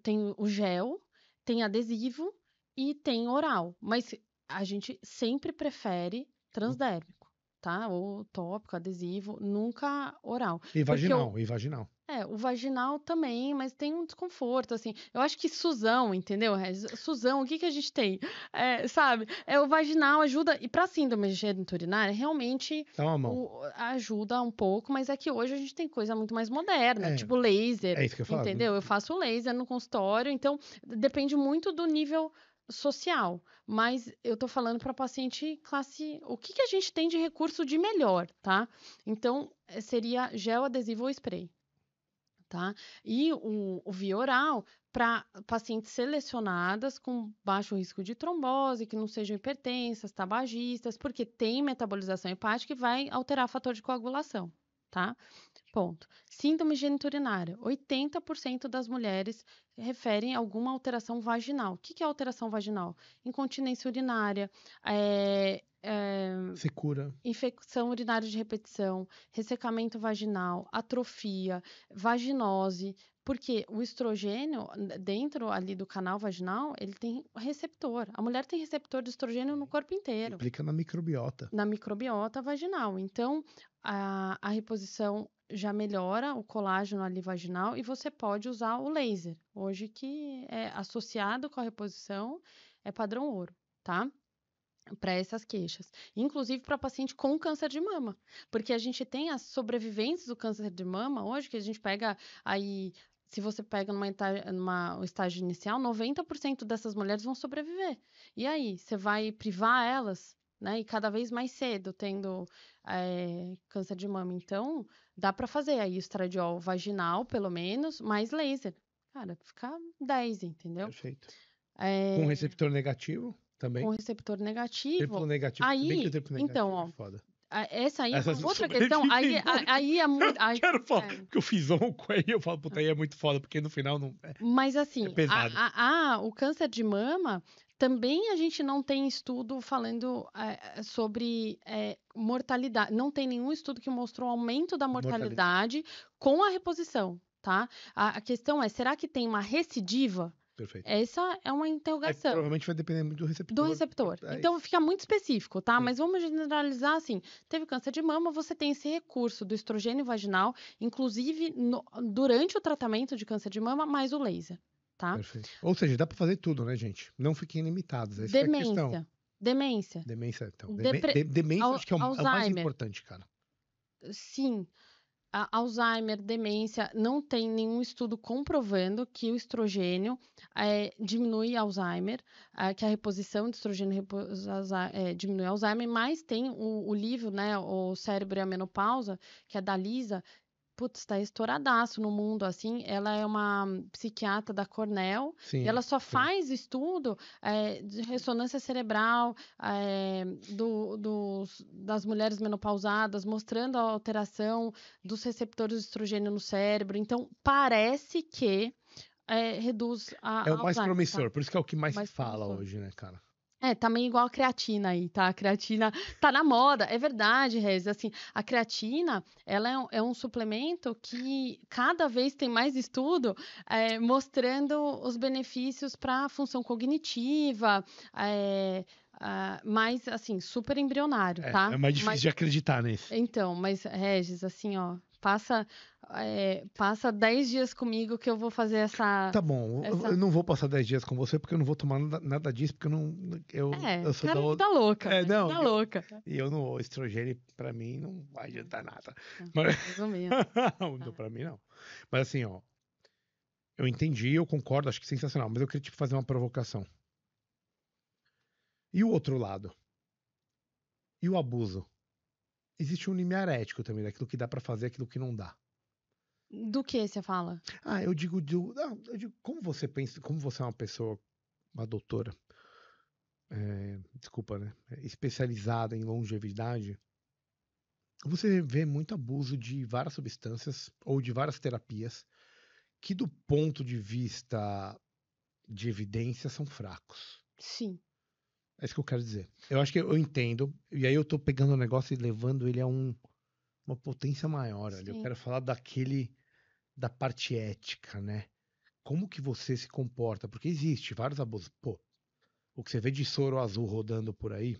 Tem o gel, tem adesivo e tem oral. Mas a gente sempre prefere transdérmico, tá? Ou tópico, adesivo, nunca oral. E Porque vaginal, e vaginal. o vaginal também, mas tem um desconforto, assim. Eu acho que Suzão, entendeu, Regis? Suzão, o que que a gente tem? Sabe? O vaginal ajuda. E para síndrome geniturinária, realmente Dá uma mão. ajuda um pouco, mas é que hoje a gente tem coisa muito mais moderna, É, tipo laser, É isso que eu falo. entendeu? Eu faço laser no consultório, então depende muito do nível social, mas eu tô falando para paciente classe, o que que a gente tem de recurso de melhor, tá? Então, seria gel, adesivo ou spray. Tá? E o via oral para pacientes selecionadas com baixo risco de trombose, que não sejam hipertensas, tabagistas, porque tem metabolização hepática e vai alterar o fator de coagulação, tá? Ponto. Síndrome geniturinária. 80% das mulheres referem alguma alteração vaginal. O que é alteração vaginal? Incontinência urinária, Secura. infecção urinária de repetição, ressecamento vaginal, atrofia, vaginose, porque o estrogênio, dentro ali do canal vaginal, ele tem receptor. A mulher tem receptor de estrogênio no corpo inteiro, Implica na microbiota. na microbiota vaginal. Então, a reposição já melhora o colágeno ali vaginal e você pode usar o laser. Hoje que é associado com a reposição, é padrão ouro, tá? Para essas queixas, inclusive para paciente com câncer de mama, porque a gente tem as sobreviventes do câncer de mama hoje, que a gente pega aí, se você pega numa estágio inicial, 90% dessas mulheres vão sobreviver. E aí, você vai privar elas, né? E cada vez mais cedo, tendo câncer de mama. Então, dá para fazer aí estradiol vaginal, pelo menos, mais laser. Cara, fica 10, entendeu? Perfeito. Com receptor negativo também. Com receptor negativo. Triplo negativo. Se bem que o triplo negativo Então, ó, é foda. essa aí é Essas uma não outra questão. sobrevivem Aí é muito. Eu quero falar, porque eu fiz onco aí, eu falo, puta, aí é muito foda, porque no final não. Mas assim, pesado. o câncer de mama, também a gente não tem estudo falando sobre mortalidade. Não tem nenhum estudo que mostrou aumento da mortalidade com a reposição, tá? A questão é, será que tem uma recidiva? Perfeito. Essa é uma interrogação. Provavelmente vai depender muito do receptor. Do receptor. Então, fica muito específico, tá? Sim. Mas vamos generalizar assim. Teve câncer de mama, você tem esse recurso do estrogênio vaginal, inclusive durante o tratamento de câncer de mama, mais o laser, tá? Perfeito. Ou seja, dá pra fazer tudo, né, gente? Não fiquem limitados. Essa é a questão. Demência. Demência, então. Depre- Demência acho que é o mais Alzheimer. importante, cara. Sim. Alzheimer, demência, não tem nenhum estudo comprovando que o estrogênio diminui Alzheimer, que a reposição de estrogênio diminui Alzheimer, mas tem o livro, né, O Cérebro e a Menopausa, que é da Lisa, putz, está estouradaço no mundo, assim, ela é uma psiquiatra da Cornell, Sim, e ela só sim. faz estudo de ressonância cerebral das mulheres menopausadas, mostrando a alteração dos receptores de estrogênio no cérebro, então parece que reduz a É o mais Alzheimer, promissor, tá? por isso que é o que mais Mais se fala promissor. hoje, né, cara? Tá meio igual a creatina aí, tá? A creatina tá na moda, é verdade, Rez. Assim, a creatina, ela é um suplemento que cada vez tem mais estudo mostrando os benefícios para a função cognitiva, mas, assim, super embrionário, tá? É mais difícil de acreditar nisso. Então, mas, Regis, assim, ó, passa 10 dias comigo que eu vou fazer essa... Tá bom, eu não vou passar 10 dias com você porque eu não vou tomar nada disso, porque eu não. Eu sou cara, da vida louca. não, vida louca. E eu não. O estrogênio, pra mim, não vai adiantar nada. Mais ou menos. Não, pra mim, não. Mas assim, ó. Eu entendi, eu concordo, acho que sensacional, mas eu queria te fazer uma provocação. E o outro lado? E o abuso? existe um limiar ético também, daquilo que dá pra fazer, aquilo que não dá. Do que você fala? Eu digo, não, eu digo, como você pensa, como você é uma pessoa, uma doutora, desculpa, né, especializada em longevidade, você vê muito abuso de várias substâncias ou de várias terapias que, do ponto de vista de evidência, são fracos. Sim. É isso que eu quero dizer. Eu acho que eu entendo, e aí eu tô pegando o negócio e levando ele a uma potência maior ali. Eu Sim. quero falar da parte ética, né? Como que você se comporta? Porque existe vários abusos. Pô, o que você vê de soro azul rodando por aí,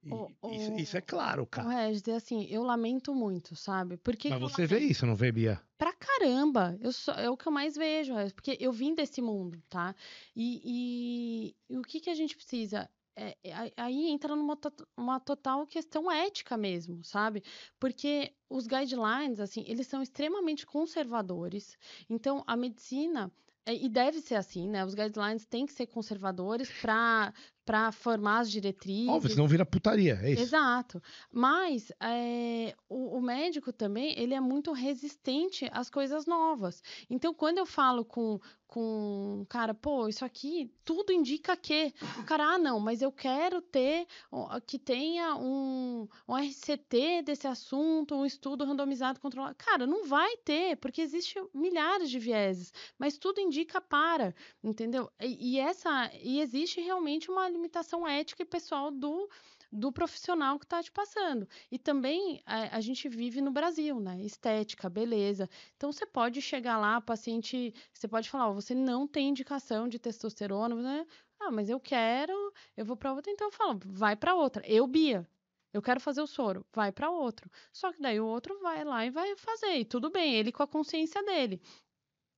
O, isso é o, claro, o cara. Regis, assim, eu lamento muito, sabe? Por que Mas que eu você vê lamento? isso, não vê, Bia? Pra caramba! É o que eu mais vejo, Regis, porque eu vim desse mundo, tá? E o que que a gente precisa? Aí entra uma total questão ética mesmo, sabe? Porque os guidelines, assim, eles são extremamente conservadores. Então, a medicina, e deve ser assim, né? Os guidelines têm que ser conservadores para formar as Óbvio, diretrizes. senão vira putaria, é isso. Exato. Mas o médico também, ele é muito resistente às coisas novas. Então, quando eu falo com um cara, pô, isso aqui tudo indica que. O cara, não, mas eu quero ter que tenha um RCT desse assunto, um estudo randomizado controlado. Cara, não vai ter, porque existem milhares de vieses, mas tudo indica para, entendeu? E existe realmente uma limitação ética e pessoal do profissional que está te passando. E também a gente vive no Brasil, né? Estética, beleza. Então você pode chegar lá, paciente, você pode falar, você não tem indicação de testosterona, né? Mas eu vou para outra, então eu falo, vai para outra. Bia, eu quero fazer o soro, vai para outro. Só que daí o outro vai lá e vai fazer, e tudo bem, ele com a consciência dele.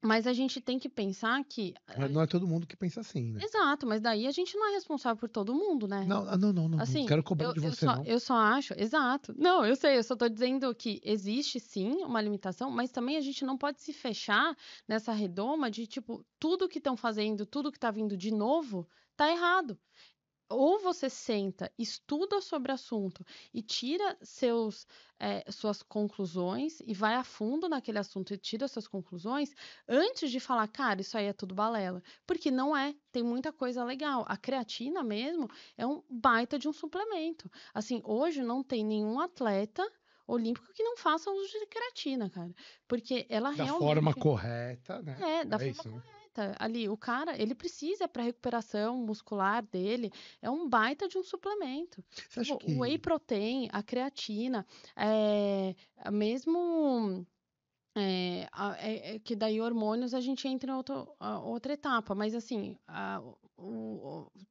Mas a gente tem que pensar que. Não é todo mundo que pensa assim, né? Exato, mas daí a gente não é responsável por todo mundo, né? Não, não Assim, quero cobrar de você, não. eu só acho, exato. Não, eu sei, eu só tô dizendo que existe sim uma limitação, mas também a gente não pode se fechar nessa redoma de tipo, tudo que estão fazendo, tudo que tá vindo de novo, tá errado. Ou você senta, estuda sobre o assunto e tira suas conclusões e vai a fundo naquele assunto e tira suas conclusões antes de falar, cara, isso aí é tudo balela. Porque não é, tem muita coisa legal. A creatina mesmo é um baita de um suplemento. Assim, hoje não tem nenhum atleta olímpico que não faça uso de creatina, cara. Porque ela Da forma realmente correta, né? da É forma isso, né? correta. Ali, o cara, ele precisa para recuperação muscular dele, é um baita de um suplemento. Você acha O whey que. protein, a creatina, é, mesmo que daí hormônios a gente entra em outra etapa, mas assim,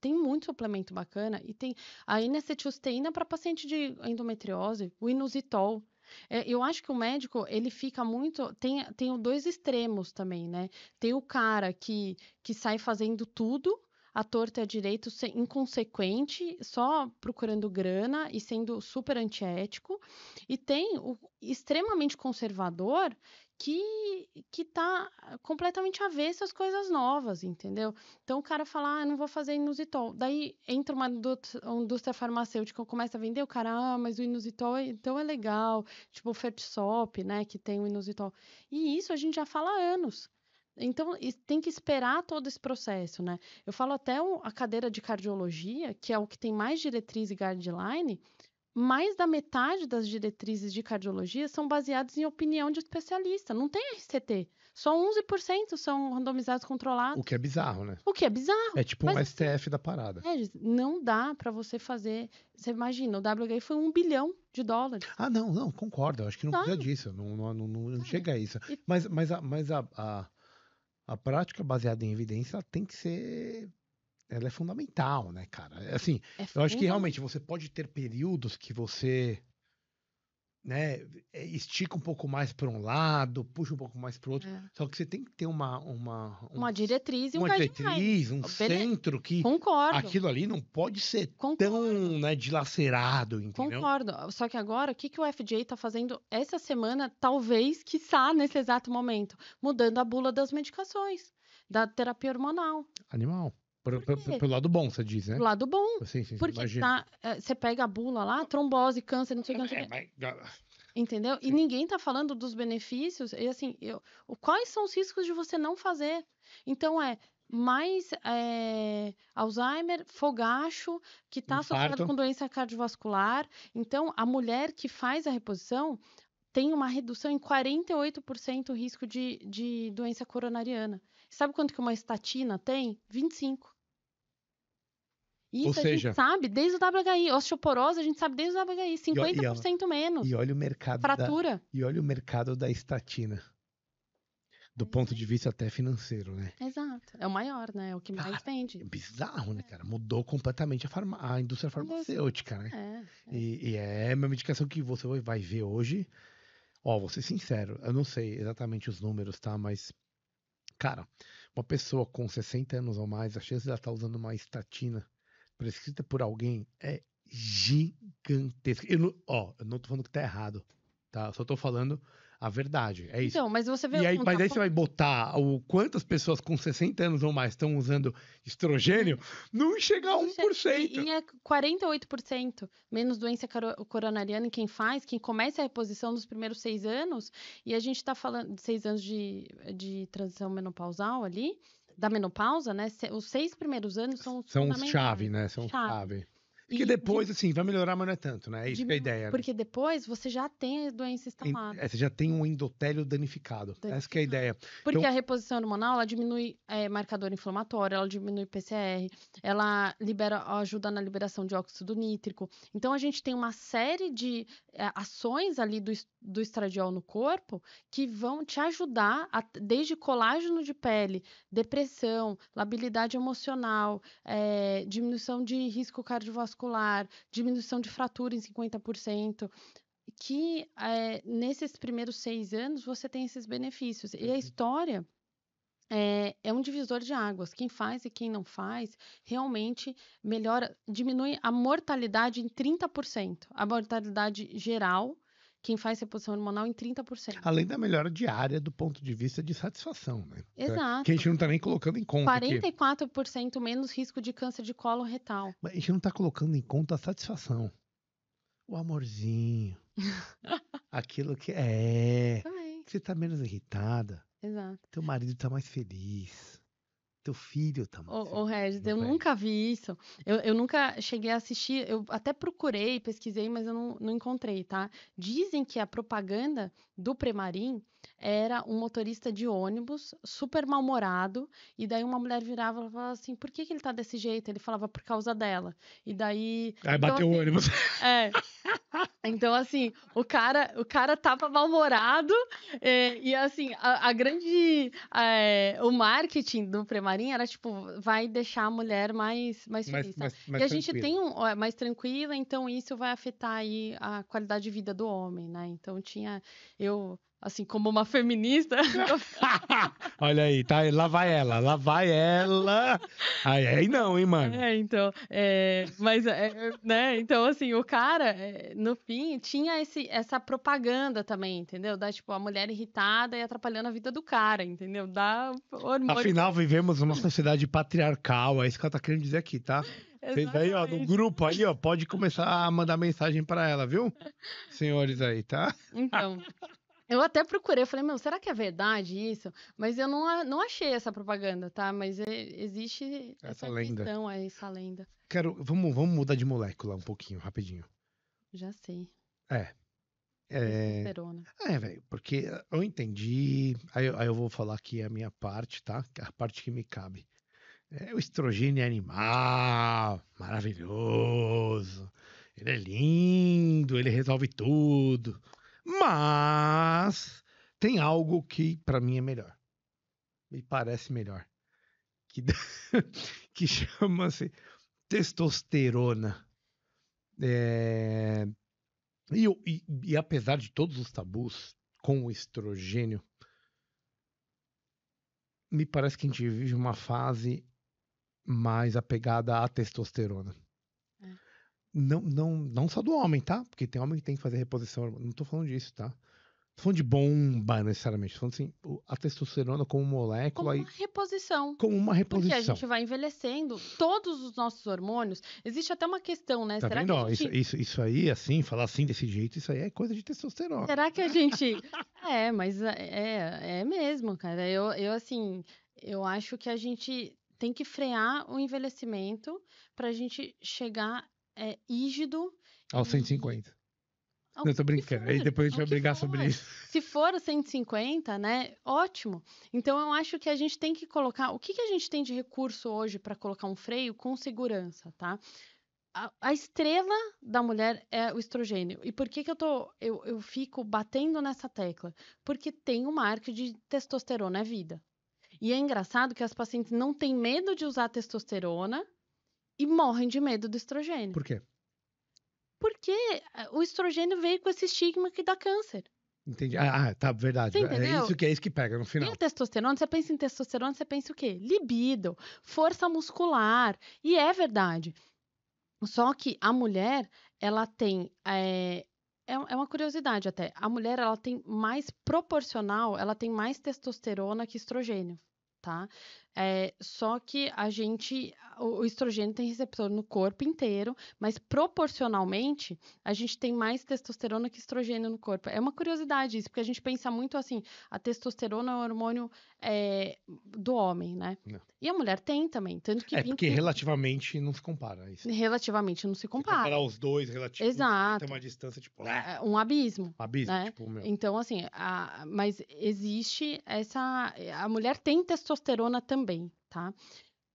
tem muito suplemento bacana e tem a N-acetilcisteína para paciente de endometriose, o inositol. Eu acho que o médico, ele fica muito. Tem os dois extremos também, né? Tem o cara que sai fazendo tudo, à torta e à direita, inconsequente, só procurando grana e sendo super antiético. E tem o extremamente conservador que tá completamente avesso às coisas novas, entendeu? Então o cara fala, não vou fazer inositol. Daí entra uma indústria farmacêutica, começa a vender, o cara, mas o inositol então é legal, tipo o Fertisop, né, que tem o inositol. E isso a gente já fala há anos. Então, tem que esperar todo esse processo, né? Eu falo até a cadeira de cardiologia, que é o que tem mais diretriz e guideline, mais da metade das diretrizes de cardiologia são baseadas em opinião de especialista. Não tem RCT. Só 11% são randomizados O controlados. que é bizarro, né? O que é bizarro. É tipo um Mas assim, STF da parada. não dá para você fazer. Você imagina, o WH foi $1 bilhão. Não, concordo. Eu acho que não Não precisa dá. disso. Não Cara, chega a isso. e A prática baseada em evidência ela tem que ser. Ela é fundamental, né, cara? Assim, é eu acho que fundamental. realmente você pode ter períodos que você, né, estica um pouco mais para um lado, puxa um pouco mais para o outro. É. Só que você tem que ter Uma diretriz e um uma guideline. diretriz, um centro que Concordo. aquilo ali não pode ser Concordo. tão, né, dilacerado, entendeu? Concordo. Só que agora, o que o FDA está fazendo essa semana, talvez, quiçá, nesse exato momento? Mudando a bula das medicações, da terapia hormonal. Animal. Por, Por quê? pelo lado bom, você diz, né? Do lado bom. Sim, sim, Porque imagina. você pega a bula lá, trombose, câncer, não sei o que, não sei o que. Entendeu? E Sim. ninguém tá falando dos benefícios. E assim, quais são os riscos de você não fazer? Então, mais Alzheimer, fogacho, que está associado Infarto. com doença cardiovascular. Então, a mulher que faz a reposição tem uma redução em 48% o risco de doença coronariana. Sabe quanto que uma estatina tem? 25%. Ou Isso a gente seja, sabe desde o WHI. Osteoporose, a gente sabe desde o WHI. e, ó- e, ó- 50% menos. e olha o mercado Fratura. e olha o mercado da estatina, É do isso ponto de aí. vista até financeiro, né? Exato. É o maior, né? É o que mais Cara, vende. é bizarro, né, cara? Mudou completamente a indústria farmacêutica, né? É. E é uma medicação que você vai ver hoje. Ó, vou ser sincero, eu não sei exatamente os números, tá? Mas, cara, uma pessoa com 60 anos ou mais, a chance de ela estar usando uma estatina prescrita por alguém é gigantesca. Eu não tô falando que tá errado, tá? Eu só tô falando a verdade, é isso. Então, mas você vê E o aí, mas aí você vai contraponto. botar quantas pessoas com 60 anos ou mais estão usando estrogênio, não chega a Não che- 1%. E é 48% menos doença coronariana em quem faz, quem começa a reposição nos primeiros 6 anos, e a gente está falando de 6 anos de transição menopausal ali, da menopausa, né? Os 6 primeiros anos são os São chave, fundamentais, né? São chave. chave. Porque E depois, assim, vai melhorar, mas não é tanto, né? É isso que é a ideia, né? porque depois você já tem a doença instalada. Você já tem um endotélio danificado. Essa que é a Danificado. ideia. Porque Então, a reposição hormonal, ela diminui marcador inflamatório, ela diminui PCR, ela ajuda na liberação de óxido nítrico. Então, a gente tem uma série de ações ali do estradiol no corpo que vão te ajudar, desde colágeno de pele, depressão, labilidade emocional, diminuição de risco cardiovascular, diminuição de fratura em 50%. Que nesses primeiros 6 anos você tem esses benefícios. E a história é um divisor de águas. Quem faz e quem não faz realmente melhora, diminui a mortalidade em 30%. A mortalidade geral, quem faz reposição hormonal, em 30%. além da melhora diária do ponto de vista de satisfação, né? Que a Exato. gente não tá nem colocando em conta aqui. 44% menos risco de câncer de colo retal. Mas a gente não tá colocando em conta a satisfação. O amorzinho. Aquilo que Também. que você tá menos irritada. Exato. Teu marido tá mais feliz. Teu filho tá mais Ô, feliz. Regis, Meu eu velho. nunca vi isso. Eu nunca cheguei a assistir. Eu até procurei, pesquisei, mas eu não encontrei, tá? Dizem que a propaganda do Premarin era um motorista de ônibus super mal-humorado. E daí uma mulher virava e falava assim: por que que ele tá desse jeito? Ele falava por causa dela. E daí. Aí Então, bateu o assim. ônibus. É. Então, assim, o cara tava mal-humorado, e assim, a grande. O marketing do Premarin era tipo, vai deixar a mulher mais feliz, tá? Mais E a gente tranquilo. tem mais tranquila, então isso vai afetar aí a qualidade de vida do homem, né? Então tinha. Eu, assim, como uma feminista. Olha aí, tá? Lá vai ela, lá vai ela. Aí não, hein, mano. Então, mas, né, então, assim, o cara, no fim, tinha essa propaganda também, entendeu? Da, tipo, a mulher irritada e atrapalhando a vida do cara, entendeu? Dá hormônio. Afinal, vivemos numa sociedade patriarcal, é isso que ela tá querendo dizer aqui, tá? Vocês aí, ó, no Exatamente. grupo aí, ó, pode começar a mandar mensagem pra ela, viu? Senhores aí, tá? Então, eu até procurei, eu falei, meu, será que é verdade isso? Mas eu não achei essa propaganda, tá? Mas existe Essa essa lenda. questão, essa lenda. Vamos mudar de molécula um pouquinho, rapidinho. Já sei. É, é, Testosterona. velho, porque eu entendi, aí eu vou falar aqui a minha parte, tá? A parte que me cabe. O estrogênio é animal, maravilhoso. Ele é lindo, ele resolve tudo. Mas tem algo que pra mim é melhor. Me parece melhor. Que, que chama-se testosterona. É, e apesar de todos os tabus com o estrogênio, me parece que a gente vive uma fase mais apegada à testosterona. Não só do homem, tá? Porque tem homem que tem que fazer reposição. Não tô falando disso, tá? Tô falando de bomba, necessariamente. Tô falando assim, a testosterona como molécula Como uma reposição. como uma Porque a reposição. gente vai envelhecendo, todos os nossos hormônios. Existe até uma questão, né? Tá Será vendo? que Ó, a gente. isso aí, assim, falar assim desse jeito, isso aí é coisa de testosterona. Será que a gente. Mas é mesmo, cara. Assim, eu acho que a gente tem que frear o envelhecimento pra gente chegar rígido Aos e 150. ao Não, tô que brincando. Aí for, depois a gente ao vai que brigar for. sobre isso. Se for 150, né? Ótimo. Então eu acho que a gente tem que colocar. O que a gente tem de recurso hoje para colocar um freio com segurança, tá? A estrela da mulher é o estrogênio. E por que eu fico batendo nessa tecla? Porque tem uma marca de testosterona é vida. E é engraçado que as pacientes não têm medo de usar testosterona e morrem de medo do estrogênio. Por quê? Porque o estrogênio veio com esse estigma que dá câncer. Entendi. Tá, verdade. Você entendeu? É isso que pega no E final. a testosterona, você pensa em testosterona, você pensa o quê? Libido, força muscular. E é verdade. Só que a mulher, ela tem. É uma curiosidade até. A mulher, ela tem mais proporcional, ela tem mais testosterona que estrogênio, tá? Só que o estrogênio tem receptor no corpo inteiro, mas proporcionalmente, a gente tem mais testosterona que estrogênio no corpo. É uma curiosidade isso, porque a gente pensa muito assim, a testosterona é o hormônio do homem, né? Não. E a mulher tem também, tanto que Porque relativamente não se compara. Isso. relativamente não se Se compara. comparar os dois relativamente, Exato. tem uma distância tipo... Um abismo. abismo, né? tipo, meu. Então, assim, mas existe essa... A mulher tem testosterona também, tá?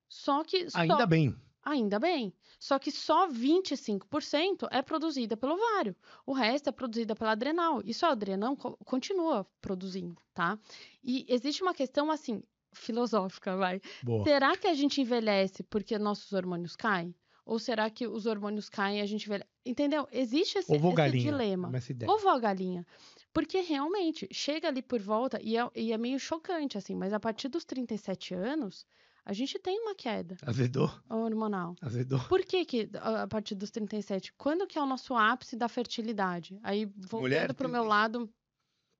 Só que... Ainda bem. Ainda bem. Só que só 25% é produzida pelo ovário. O resto é produzida pela adrenal. E só a adrenal continua produzindo, tá? E existe uma questão, assim, filosófica, vai. Boa. Será que a gente envelhece porque nossos hormônios caem? Ou será que os hormônios caem e a gente envelhece? Entendeu? Existe esse dilema. Essa ideia. Ovo ou galinha? Porque realmente, chega ali por volta, e é meio chocante, assim, mas a partir dos 37 anos, a gente tem uma queda Azedou? hormonal. Azedou. Por que a partir dos 37? Quando que é o nosso ápice da fertilidade? Aí, voltando pro meu lado...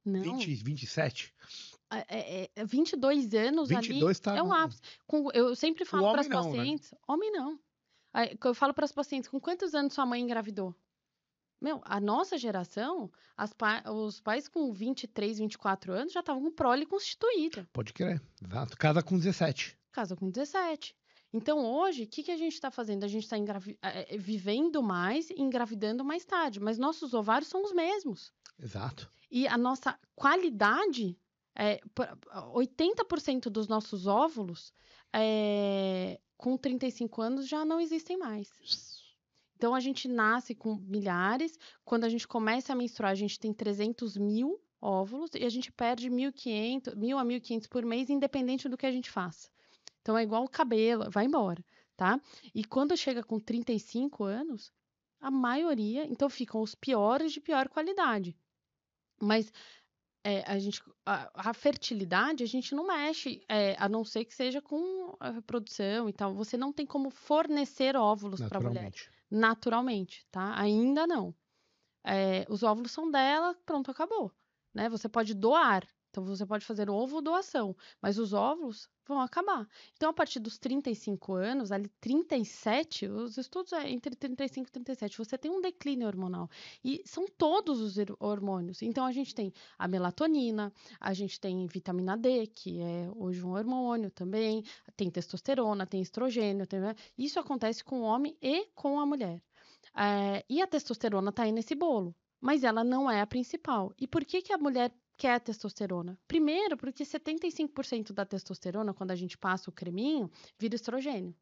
Não. 27? 22 anos 22 ali é o ápice. Eu sempre falo para as pacientes... Né? Homem não. Eu falo para as pacientes, com quantos anos sua mãe engravidou? Meu, a nossa geração, os pais com 23, 24 anos já estavam com prole constituída. Pode crer, exato. Casa com 17. Casa com 17. Então, hoje, o que a gente está fazendo? A gente está vivendo mais e engravidando mais tarde, mas nossos ovários são os mesmos. Exato. E a nossa qualidade, 80% dos nossos óvulos, com 35 anos, já não existem mais. Então, a gente nasce com milhares. Quando a gente começa a menstruar, a gente tem 300 mil óvulos e a gente perde 1.500 a 1.500 por mês, independente do que a gente faça. Então, é igual o cabelo, vai embora, tá? E quando chega com 35 anos, a maioria... Então, ficam os piores de pior qualidade. Mas a fertilidade, a gente não mexe, a não ser que seja com a reprodução e tal. Você não tem como fornecer óvulos para a mulher. Naturalmente, tá? Ainda não. Os óvulos são dela, pronto, acabou. Né? Você pode doar. Então, você pode fazer ovo ou doação. Mas os óvulos vão acabar. Então, a partir dos 35 anos, ali 37, os estudos entre 35 e 37, você tem um declínio hormonal. E são todos os hormônios. Então, a gente tem a melatonina, a gente tem vitamina D, que é hoje um hormônio também, tem testosterona, tem estrogênio. Isso acontece com o homem e com a mulher. E a testosterona está aí nesse bolo, mas ela não é a principal. E por que a mulher quer a testosterona? Primeiro, porque 75% da testosterona, quando a gente passa o creminho, vira estrogênio.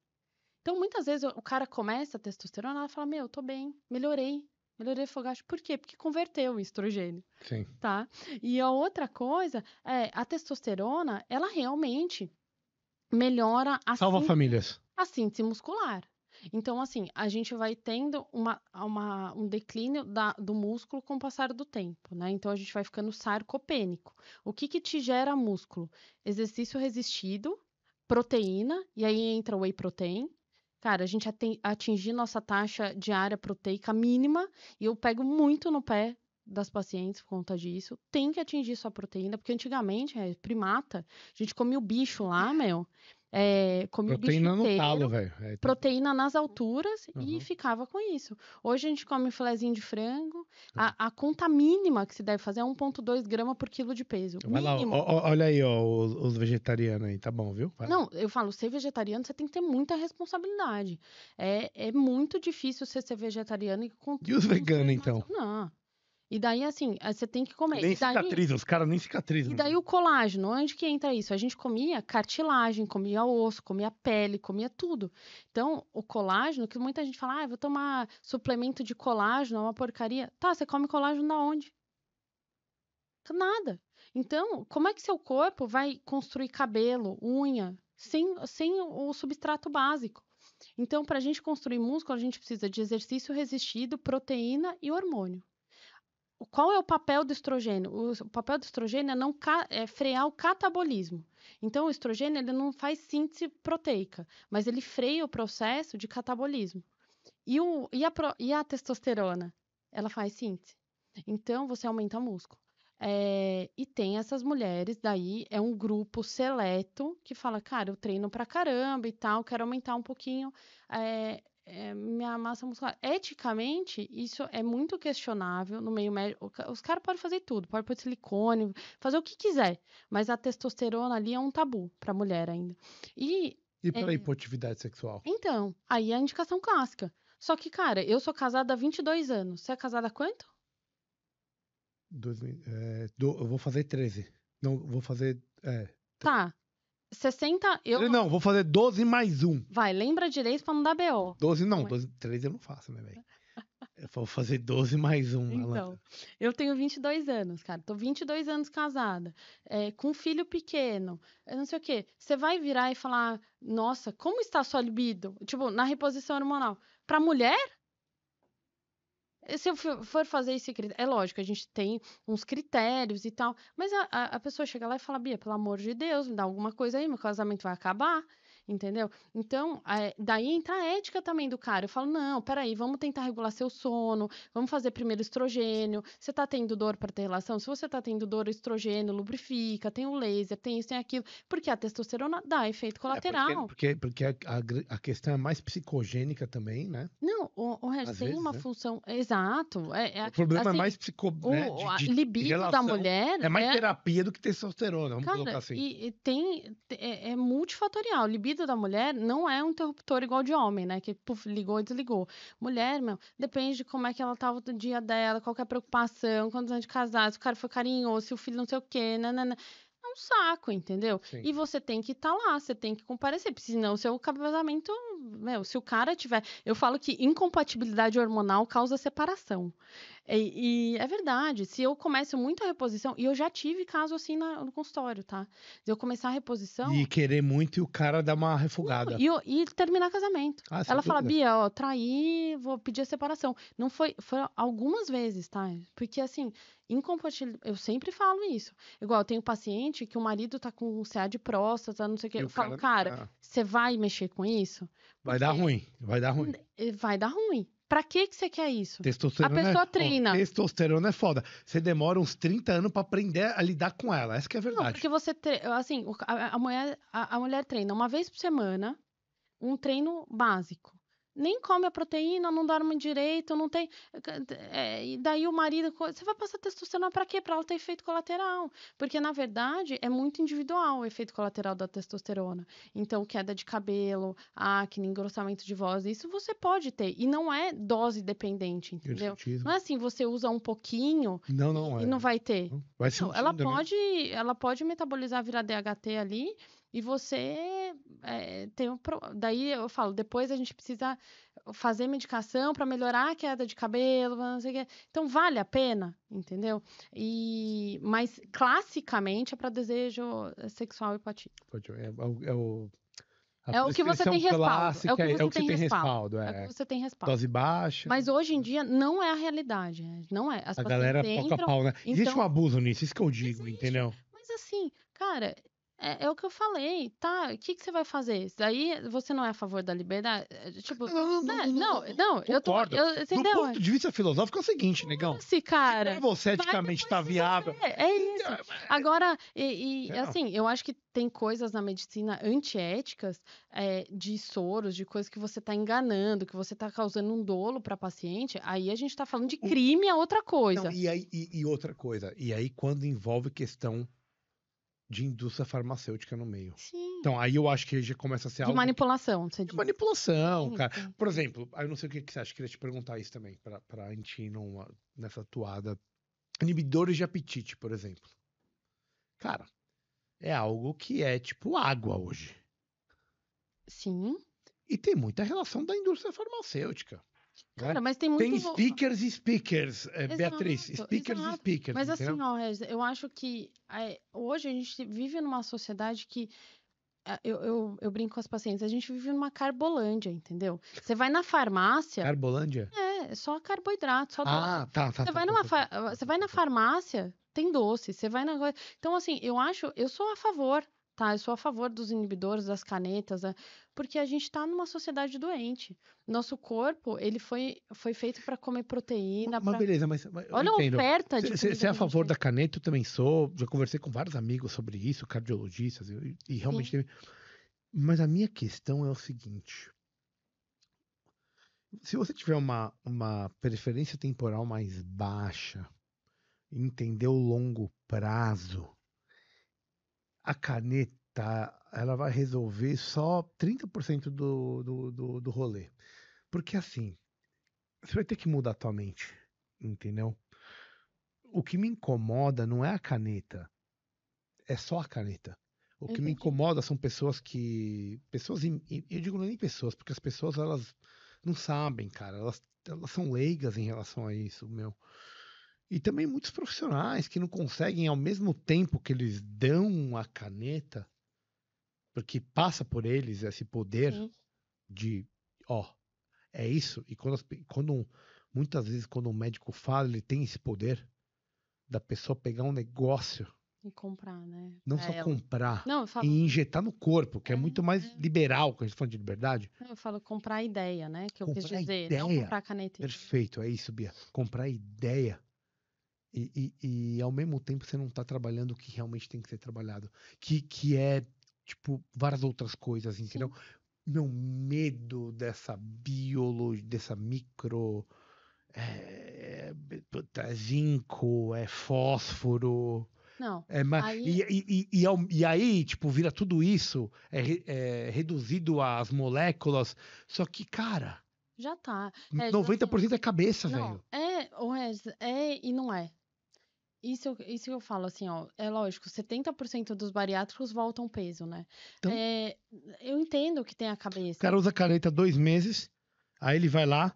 Então, muitas vezes, o cara começa a testosterona, ela fala, meu, tô bem, melhorei o fogacho. Por quê? Porque converteu em estrogênio. Sim. Tá? E a outra coisa, a testosterona, ela realmente melhora Salva famílias. A síntese muscular. Então, assim, a gente vai tendo um declínio do músculo com o passar do tempo, né? Então, a gente vai ficando sarcopênico. O que te gera músculo? Exercício resistido, proteína, e aí entra o whey protein. Cara, a gente atingir nossa taxa diária proteica mínima, e eu pego muito no pé das pacientes por conta disso. Tem que atingir sua proteína, porque antigamente, primata, a gente comia o bicho lá, meu. Comia o bicho Proteína no inteiro, talo, velho. proteína nas alturas e Uhum. ficava com isso. Hoje a gente come um filezinho de frango. A conta mínima que se deve fazer é 1,2 gramas por quilo de peso. Vai lá, Mínimo. olha aí, ó, os vegetarianos aí, tá bom, viu? Vai lá. Não, eu falo, ser vegetariano você tem que ter muita responsabilidade. É muito difícil você ser vegetariano e E os veganos, então? Não. E daí, assim, você tem que comer. Nem E daí, cicatrizam, os caras nem cicatrizam. e daí o colágeno, onde que entra isso? A gente comia cartilagem, comia osso, comia pele, comia tudo. Então, o colágeno, que muita gente fala, vou tomar suplemento de colágeno, é uma porcaria. Tá, você come colágeno da onde? Nada. Então, como é que seu corpo vai construir cabelo, unha, sem o substrato básico? Então, para a gente construir músculo, a gente precisa de exercício resistido, proteína e hormônio. Qual é o papel do estrogênio? O papel do estrogênio é frear o catabolismo. Então, o estrogênio ele não faz síntese proteica, mas ele freia o processo de catabolismo. E a testosterona? Ela faz síntese. Então, você aumenta o músculo. E tem essas mulheres, daí é um grupo seleto que fala, cara, eu treino pra caramba e tal, quero aumentar um pouquinho minha massa muscular. Eticamente, isso é muito questionável no meio médico. Os caras podem fazer tudo, podem pôr silicone, fazer o que quiser, mas a testosterona ali é um tabu pra mulher ainda. E pela hipoatividade sexual? Então, aí é a indicação clássica. Só que, cara, eu sou casada há 22 anos. Você é casada há quanto? Eu vou fazer 13. Não, vou fazer. Tá. 60. Não, vou fazer 12 mais 1. Vai, lembra direito pra não dar BO. 12 não, 13 eu não faço, né, velho? Eu vou fazer 12 mais 1. Então, eu tenho 22 anos, cara. Tô 22 anos casada, com um filho pequeno, não sei o quê. Você vai virar e falar, nossa, como está a sua libido? Tipo, na reposição hormonal. Pra mulher? Se eu for fazer esse critério, é lógico, a gente tem uns critérios e tal, mas a pessoa chega lá e fala, Bia, pelo amor de Deus, me dá alguma coisa aí, meu casamento vai acabar, entendeu? Então, daí entra a ética também do cara. Eu falo, não, peraí, vamos tentar regular seu sono, vamos fazer primeiro estrogênio. Você tá tendo dor para ter relação? Se você tá tendo dor, o estrogênio lubrifica, tem o laser, tem isso, tem aquilo, porque a testosterona dá efeito colateral. Porque a questão é mais psicogênica também, né? Não, o Regis tem uma função. Exato. O problema assim, é mais a libido da mulher. É mais terapia do que testosterona, vamos colocar assim. E é multifatorial. Libido da mulher não é um interruptor igual de homem, né? Que ligou e desligou. Mulher, meu, depende de como é que ela tava no dia dela, qual que é a preocupação, quantos anos de casado, se o cara foi carinhoso, se o filho não sei o quê, nanana. É um saco, entendeu? Sim. E você tem que estar lá, você tem que comparecer, porque senão o seu casamento, se o cara tiver... Eu falo que incompatibilidade hormonal causa separação. E é verdade, se eu começo muito a reposição, e eu já tive caso assim no consultório, tá? Se eu começar a reposição... E querer muito e o cara dar uma refugada. E terminar casamento. Ela fala, Bia, ó, traí, vou pedir a separação. Não foi algumas vezes, tá? Porque assim, incompatibilidade, eu sempre falo isso. Igual, eu tenho paciente que o marido tá com CA de próstata, não sei o quê. Eu falo, cara, você vai mexer com isso? Vai dar ruim, vai dar ruim. Vai dar ruim. Pra que você quer isso? Testosterona a pessoa treina. Testosterona é foda. Você demora uns 30 anos pra aprender a lidar com ela. Essa que é a verdade. Não, porque você... Assim, a mulher treina uma vez por semana, um treino básico. Nem come a proteína, não dorme direito, não tem... e daí o marido... Você vai passar testosterona pra quê? Pra ela ter efeito colateral. Porque, na verdade, é muito individual o efeito colateral da testosterona. Então, queda de cabelo, acne, engrossamento de voz, isso você pode ter. E não é dose dependente, entendeu? Não é assim, você usa um pouquinho e não vai ter. Vai sentindo, ela pode metabolizar, virar DHT ali... E você tem daí eu falo, depois a gente precisa fazer medicação para melhorar a queda de cabelo, não sei o quê. Então vale a pena, entendeu? Mas classicamente é para desejo sexual hipoatípico. É o que você tem respaldo. É o que você tem respaldo. É o que você tem respaldo. Dose baixa. Mas hoje em dia não é a realidade. Não é. A galera toca pau, né? Existe um abuso nisso, isso que eu digo, entendeu? Mas assim, cara, é o que eu falei, tá? O que você vai fazer? Daí você não é a favor da liberdade? Tipo, né? Não, Concordo. Do entendeu? ponto de vista filosófico é o seguinte, negão. Esse Se pra cara você vai eticamente tá depois viável. resolver. É isso. Agora, Sei lá. assim, eu acho que tem coisas na medicina antiéticas, de soros, de coisas que você está enganando, que você está causando um dolo para paciente. Aí a gente está falando de crime, é outra Não, coisa. e outra coisa. E aí, quando envolve questão de indústria farmacêutica no meio. Sim. Então, aí eu acho que já começa a ser De algo. manipulação, você De diz. manipulação, Sim, cara. sim. Por exemplo, aí eu não sei o que você acha, queria te perguntar isso também, pra gente ir nessa toada. Inibidores de apetite, por exemplo. Cara, é algo que é tipo água hoje. Sim. E tem muita relação da indústria farmacêutica. Cara, Né? mas tem Tem muito. speakers e speakers, Beatriz. Exato, Speakers e exato. speakers, Mas entendeu? assim, ó, Regis, eu acho que hoje a gente vive numa sociedade que eu brinco com as pacientes, a gente vive numa carbolândia, entendeu? Você vai na farmácia, Carbolândia? é só carboidrato, só doce. Ah, tá. Você vai na farmácia, tem doce. Você vai na. Então, assim, eu sou a favor, tá? Eu sou a favor dos inibidores, das canetas, né? Porque a gente tá numa sociedade doente. Nosso corpo, ele foi feito para comer proteína, Mas beleza, mas eu Olha a entendo. oferta de Você comida é a que a gente favor da tem. caneta? Eu também sou. Já conversei com vários amigos sobre isso, cardiologistas, e realmente Sim, teve. Mas a minha questão é o seguinte: se você tiver uma preferência temporal mais baixa, e entender o longo prazo, a caneta ela vai resolver só 30% do rolê. Porque assim, você vai ter que mudar a tua mente, entendeu? O que me incomoda não é a caneta, é só a caneta. O que me entendi. incomoda são pessoas que. Pessoas, eu digo nem pessoas, porque as pessoas elas não sabem, cara. Elas são leigas em relação a isso, meu. E também muitos profissionais que não conseguem, ao mesmo tempo que eles dão a caneta, porque passa por eles esse poder Sim. de, ó, é isso. E muitas vezes, quando um médico fala, ele tem esse poder da pessoa pegar um negócio, E comprar, né? não Pra só ela. comprar, Não, eu e falo. injetar no corpo, que é muito mais É. liberal quando a gente fala de liberdade. Eu falo comprar a ideia, né? Que eu quis Comprar dizer. Não ideia. comprar a caneta em si. Perfeito, é isso, Bia. Comprar ideia. E ao mesmo tempo você não está trabalhando o que realmente tem que ser trabalhado. Que é, tipo, várias outras coisas, entendeu? Sim. Meu medo dessa biologia, dessa micro. Puta, zinco, fósforo. Não. É, ma- Aí e aí, tipo, vira tudo isso, é reduzido às moléculas. Só que, cara, já tá. Regis, assim. 90% é cabeça, Não, velho. Regis, e não é. Isso que eu falo, assim, ó, é lógico, 70% dos bariátricos voltam peso, né? Então, É, eu entendo que tem a o cabeça. cara usa caneta 2 meses, aí ele vai lá,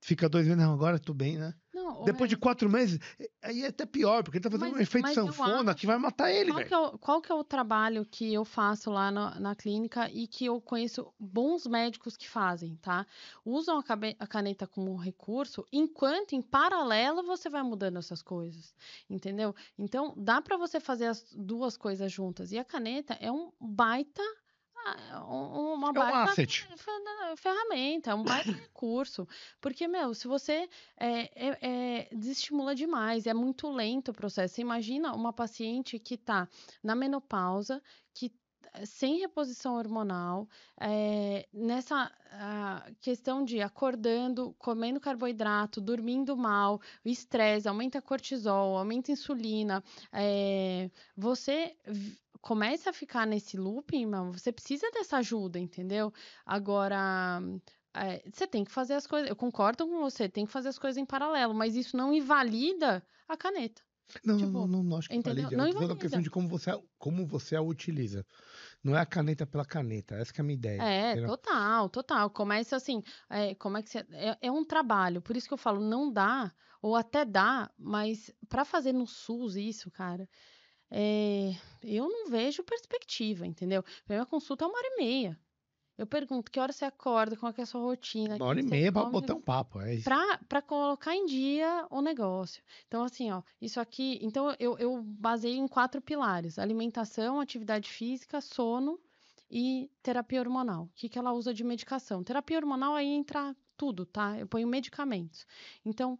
fica 2 meses, não, agora eu tô bem, né? Não, Depois de 4 meses, aí é até pior, porque ele tá fazendo um efeito mas eu sanfona que vai acho. matar ele, velho. Qual que é o trabalho que eu faço lá na clínica e que eu conheço bons médicos que fazem, tá? Usam a caneta como recurso, enquanto em paralelo você vai mudando essas coisas, entendeu? Então, dá para você fazer as duas coisas juntas. E a caneta é um baita uma É um baita asset. ferramenta, é um baita recurso. Porque, meu, se você desestimula demais, é muito lento o processo. Você imagina uma paciente que está na menopausa, que sem reposição hormonal, nessa questão de acordando, comendo carboidrato, dormindo mal, o estresse, aumenta cortisol, aumenta insulina, você começa a ficar nesse looping, mano, você precisa dessa ajuda, entendeu? Agora, você tem que fazer as coisas. Eu concordo com você, tem que fazer as coisas em paralelo, mas isso não invalida a caneta. Não, não, não, Tipo, não acho que entendeu? valide. Não Eu tô falando a questão invalida. de como você a utiliza. Não é a caneta pela caneta. Essa que é a minha ideia, entendeu? Total, total. Começa assim, como é que você. É um trabalho, por isso que eu falo, não dá, ou até dá, mas para fazer no SUS isso, cara, eu não vejo perspectiva, entendeu? A minha consulta é 1h30. Eu pergunto, que hora você acorda, qual que é a sua rotina, o Uma hora que e que você meia pra come, botar um papo, é isso. para colocar em dia o negócio. Então, assim, ó, isso aqui. Então, eu baseio em 4 pilares: alimentação, atividade física, sono e terapia hormonal. O que que ela usa de medicação? Terapia hormonal aí entra tudo, tá? Eu ponho medicamentos. Então, o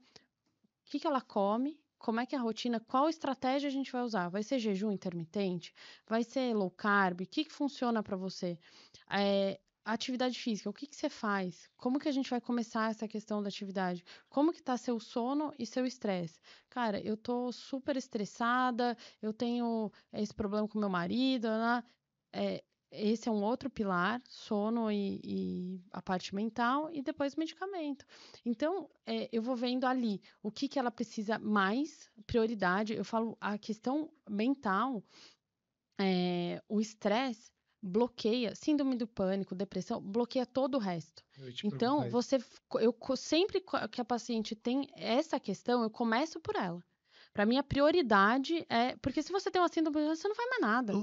que que ela come? Como é que é a rotina? Qual estratégia a gente vai usar? Vai ser jejum intermitente? Vai ser low carb? O que que funciona para você? Atividade física, o que que você faz? Como que a gente vai começar essa questão da atividade? Como que tá seu sono e seu estresse? Cara, eu tô super estressada, eu tenho esse problema com meu marido, né? É, esse é um outro pilar, sono e a parte mental, e depois medicamento. Então, eu vou vendo ali o que que ela precisa mais, prioridade. Eu falo, a questão mental, o estresse bloqueia, síndrome do pânico, depressão, bloqueia todo o resto. Eu ia te Então, perguntar isso. sempre que a paciente tem essa questão, eu começo por ela. Para mim, a prioridade é. Porque se você tem uma síndrome, você não faz mais nada.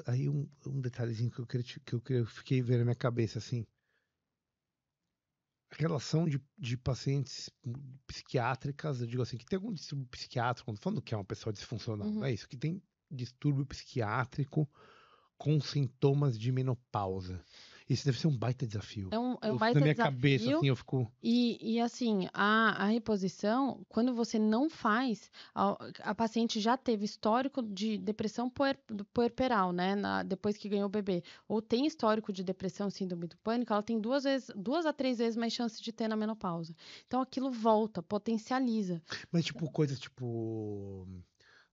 Aí um detalhezinho que eu fiquei vendo na minha cabeça, assim. A relação de pacientes psiquiátricas, eu digo assim, que tem algum distúrbio psiquiátrico, falando que é uma pessoa disfuncional, não Uhum. é isso? Que tem distúrbio psiquiátrico com sintomas de menopausa. Isso deve ser um baita desafio. É um Na baita minha cabeça, desafio. assim, eu fico. E assim, a reposição, quando você não faz, a paciente já teve histórico de depressão puerperal, né? Depois que ganhou o bebê. Ou tem histórico de depressão, síndrome do pânico, ela tem 2 a 3 vezes mais chance de ter na menopausa. Então aquilo volta, potencializa. Mas, tipo, coisas tipo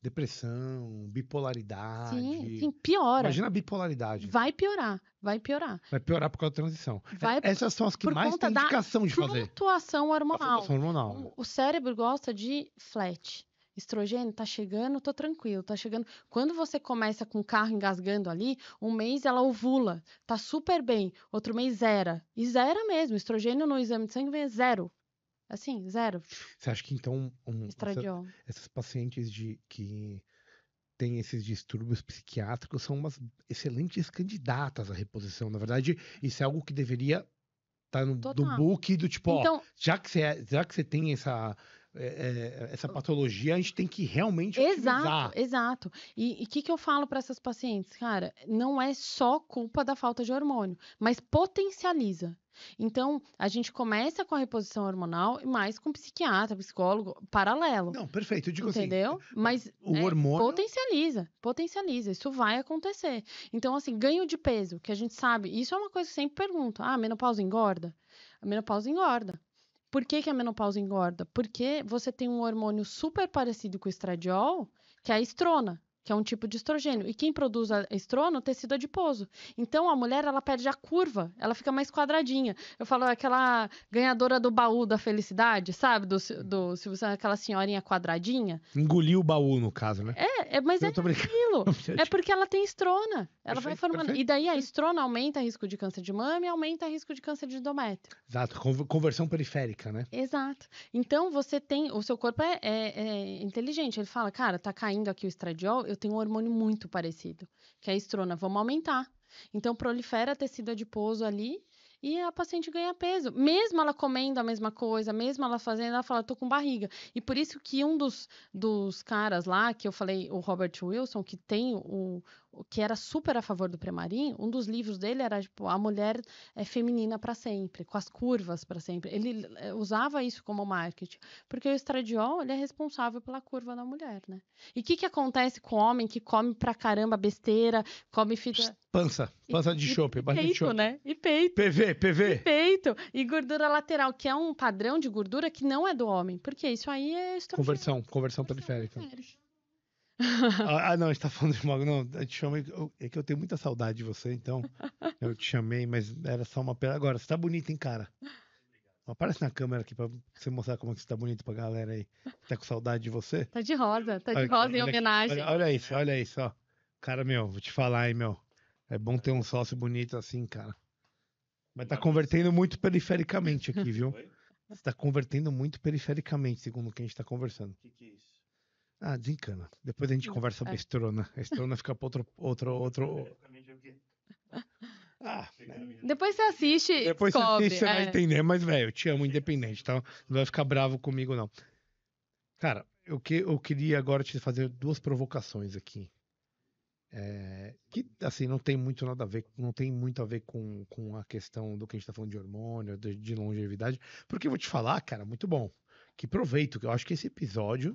depressão, Sim, bipolaridade. sim, piora. Imagina a bipolaridade. Vai piorar, vai piorar. Vai piorar por causa da transição. Vai Essas são as que por mais conta têm da indicação de fazer. flutuação A hormonal. flutuação hormonal, né? O cérebro gosta de flat. Estrogênio tá chegando, tô tranquilo, tá chegando. Quando você começa com o carro engasgando ali, um mês ela ovula, tá super bem, outro mês zera. E zera mesmo, estrogênio no exame de sangue vem zero. Assim, zero. Você acha que então Estradiol. essas pacientes que têm esses distúrbios psiquiátricos são umas excelentes candidatas à reposição? Na verdade, isso é algo que deveria estar no Total. book do tipo, ó, Então, já que você tem essa patologia, a gente tem que realmente exato, otimizar. exato. E o que que eu falo para essas pacientes? Cara, não é só culpa da falta de hormônio, mas potencializa. Então, a gente começa com a reposição hormonal, mas com psiquiatra, psicólogo, paralelo, Não, perfeito. Eu digo assim, entendeu? Mas o hormônio. potencializa, potencializa, isso vai acontecer. Então, assim, ganho de peso, que a gente sabe, isso é uma coisa que eu sempre pergunto: ah, a menopausa engorda? A menopausa engorda. Por que que a menopausa engorda? Porque você tem um hormônio super parecido com o estradiol, que é a estrona, que é um tipo de estrogênio. E quem produz a estrona? O tecido adiposo. Então a mulher, ela perde a curva, ela fica mais quadradinha. Eu falo aquela ganhadora do baú da felicidade, sabe? Do Silvio Santos, aquela senhorinha quadradinha. Engoliu o baú, no caso, né? Mas é Eu tô brincando. aquilo. É porque ela tem estrona. Ela vai Perfeito, formando. perfeito, E daí a perfeito. estrona aumenta risco de câncer de mama e aumenta risco de câncer de endométrio. Exato, conversão periférica, né? Exato. Então você tem, o seu corpo é inteligente. Ele fala, cara, tá caindo aqui o estradiol, eu tenho um hormônio muito parecido, que é a estrona, vamos aumentar. Então prolifera tecido adiposo ali e a paciente ganha peso. Mesmo ela comendo a mesma coisa, mesmo ela fazendo, ela fala, tô com barriga. E por isso que um dos caras lá, que eu falei, o Robert Wilson, que tem que era super a favor do Premarin, um dos livros dele era tipo, a mulher é feminina para sempre, com as curvas para sempre. Ele usava isso como marketing, porque o estradiol ele é responsável pela curva da mulher, né? E o que acontece com o homem que come pra caramba besteira, come fita... Pança de chope, E bastante peito, chope. né? E peito. PV, E PV. peito. E gordura lateral, que é um padrão de gordura que não é do homem. Porque isso aí é estrogênio. Conversão periférica. Não, a gente tá falando de uma. Não, eu te chamei. É que eu tenho muita saudade de você, então. Eu te chamei, mas era só uma pena. Agora, você tá bonito, hein, cara? Aparece na câmera aqui pra você mostrar como é que você tá bonito pra galera aí. Tá com saudade de você? Tá de rosa Olha, em olha aqui, homenagem. olha isso, ó. Cara, meu, vou te falar, hein, meu. É bom ter um sócio bonito assim, cara. Mas tá convertendo muito perifericamente aqui, viu? Você tá convertendo muito perifericamente, segundo o que a gente tá conversando. O que é isso? Ah, desencana. Depois a gente conversa sobre a estrona. A estrona fica pra outro. Perifericamente é o quê? Ah, Depois você assiste e depois você descobre. assiste, você vai entender. Mas, velho, eu te amo independente, tá? Não vai ficar bravo comigo, não. Cara, eu queria agora te fazer duas provocações aqui. Que, assim, não tem muito nada a ver, não tem muito a ver com a questão do que a gente tá falando de hormônio, de longevidade. Porque eu vou te falar, cara, muito bom. Que proveito, que eu acho que esse episódio,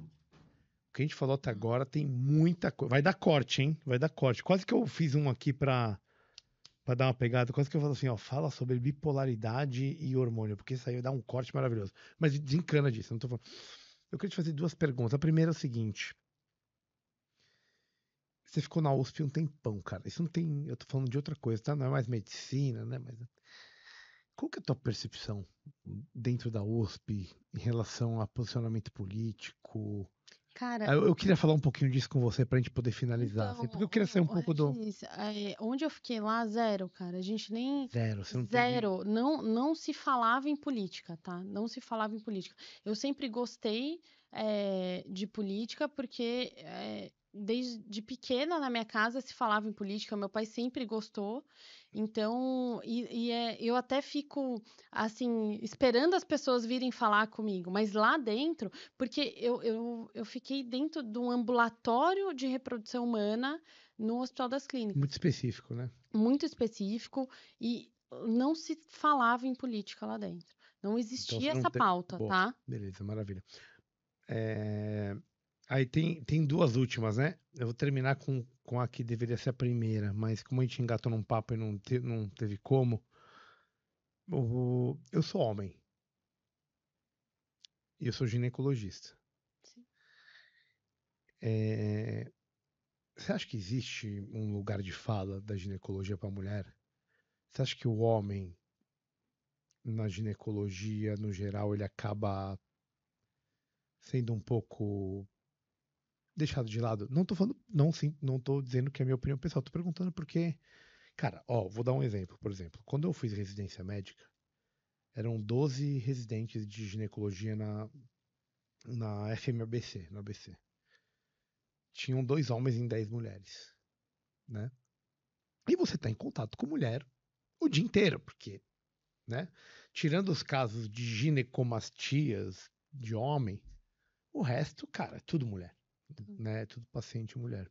o que a gente falou até agora, tem muita coisa. Vai dar corte, hein? Vai dar corte. Quase que eu fiz um aqui pra dar uma pegada, quase que eu falo assim, ó, fala sobre bipolaridade e hormônio, porque isso aí vai dar um corte maravilhoso. Mas desencana disso, não tô falando. Eu queria te fazer duas perguntas. A primeira é o seguinte: você ficou na USP um tempão, cara. Isso não tem. Eu tô falando de outra coisa, tá? Não é mais medicina, né? Mas qual que é a tua percepção dentro da USP em relação a posicionamento político? Cara, Eu queria falar um pouquinho disso com você pra gente poder finalizar, assim, então, porque eu queria sair um o pouco do Regis, onde eu fiquei lá, zero, cara. A gente nem. zero. Você não teve. Zero. Não se falava em política, tá? Não se falava em política. Eu sempre gostei, de política porque desde pequena na minha casa se falava em política. Meu pai sempre gostou. Então, eu até fico, assim, esperando as pessoas virem falar comigo. Mas lá dentro, porque eu fiquei dentro de um ambulatório de reprodução humana no Hospital das Muito Clínicas, específico, né? muito específico, e não se falava em política lá dentro. Não Então existia você não essa teve. pauta, Boa, tá? beleza, maravilha. É, aí tem duas últimas, né? Eu vou terminar com a que deveria ser a primeira, mas como a gente engatou num papo e não teve como, eu sou homem e eu sou ginecologista. Sim. É, você acha que existe um lugar de fala da ginecologia para a mulher? Você acha que o homem, na ginecologia, no geral, ele acaba sendo um pouco deixado de lado? Não tô falando, não, sim, não tô dizendo que é a minha opinião pessoal, tô perguntando porque, cara, ó, vou dar um exemplo, por exemplo, quando eu fiz residência médica, eram 12 residentes de ginecologia na FMABC, no ABC. Tinham 2 homens e 10 mulheres, né? E você tá em contato com mulher o dia inteiro, porque, né? Tirando os casos de ginecomastias de homem, o resto, cara, é tudo mulher, né? É tudo paciente mulher.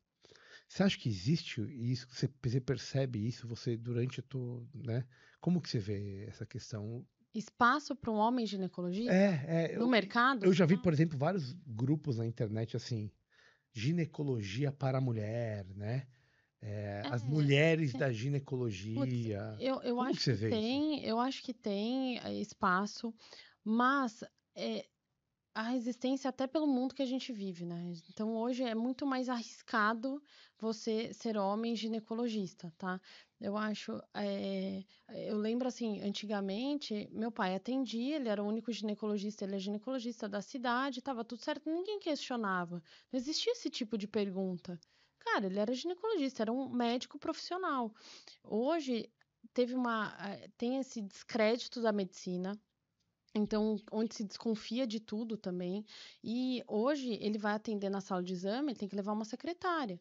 Você acha que existe isso? Você percebe isso? Você durante a tua, né? Como que você vê essa questão? Espaço para um homem ginecologista? É, No mercado, eu você já vi, fala? por exemplo, vários grupos na internet assim, ginecologia para a mulher, né? As mulheres Sim. da Putz, ginecologia. eu Como que acho você que vê isso? tem, eu acho que tem espaço, mas é, a resistência até pelo mundo que a gente vive, né? Então hoje é muito mais arriscado você ser homem ginecologista, tá? Eu acho, eu lembro assim, antigamente meu pai atendia, ele era o único ginecologista, ele é ginecologista da cidade, estava tudo certo, ninguém questionava, não existia esse tipo de pergunta. Cara, ele era ginecologista, era um médico profissional. Hoje tem esse descrédito da medicina, então, onde se desconfia de tudo também. E hoje ele vai atender na sala de exame, ele tem que levar uma secretária,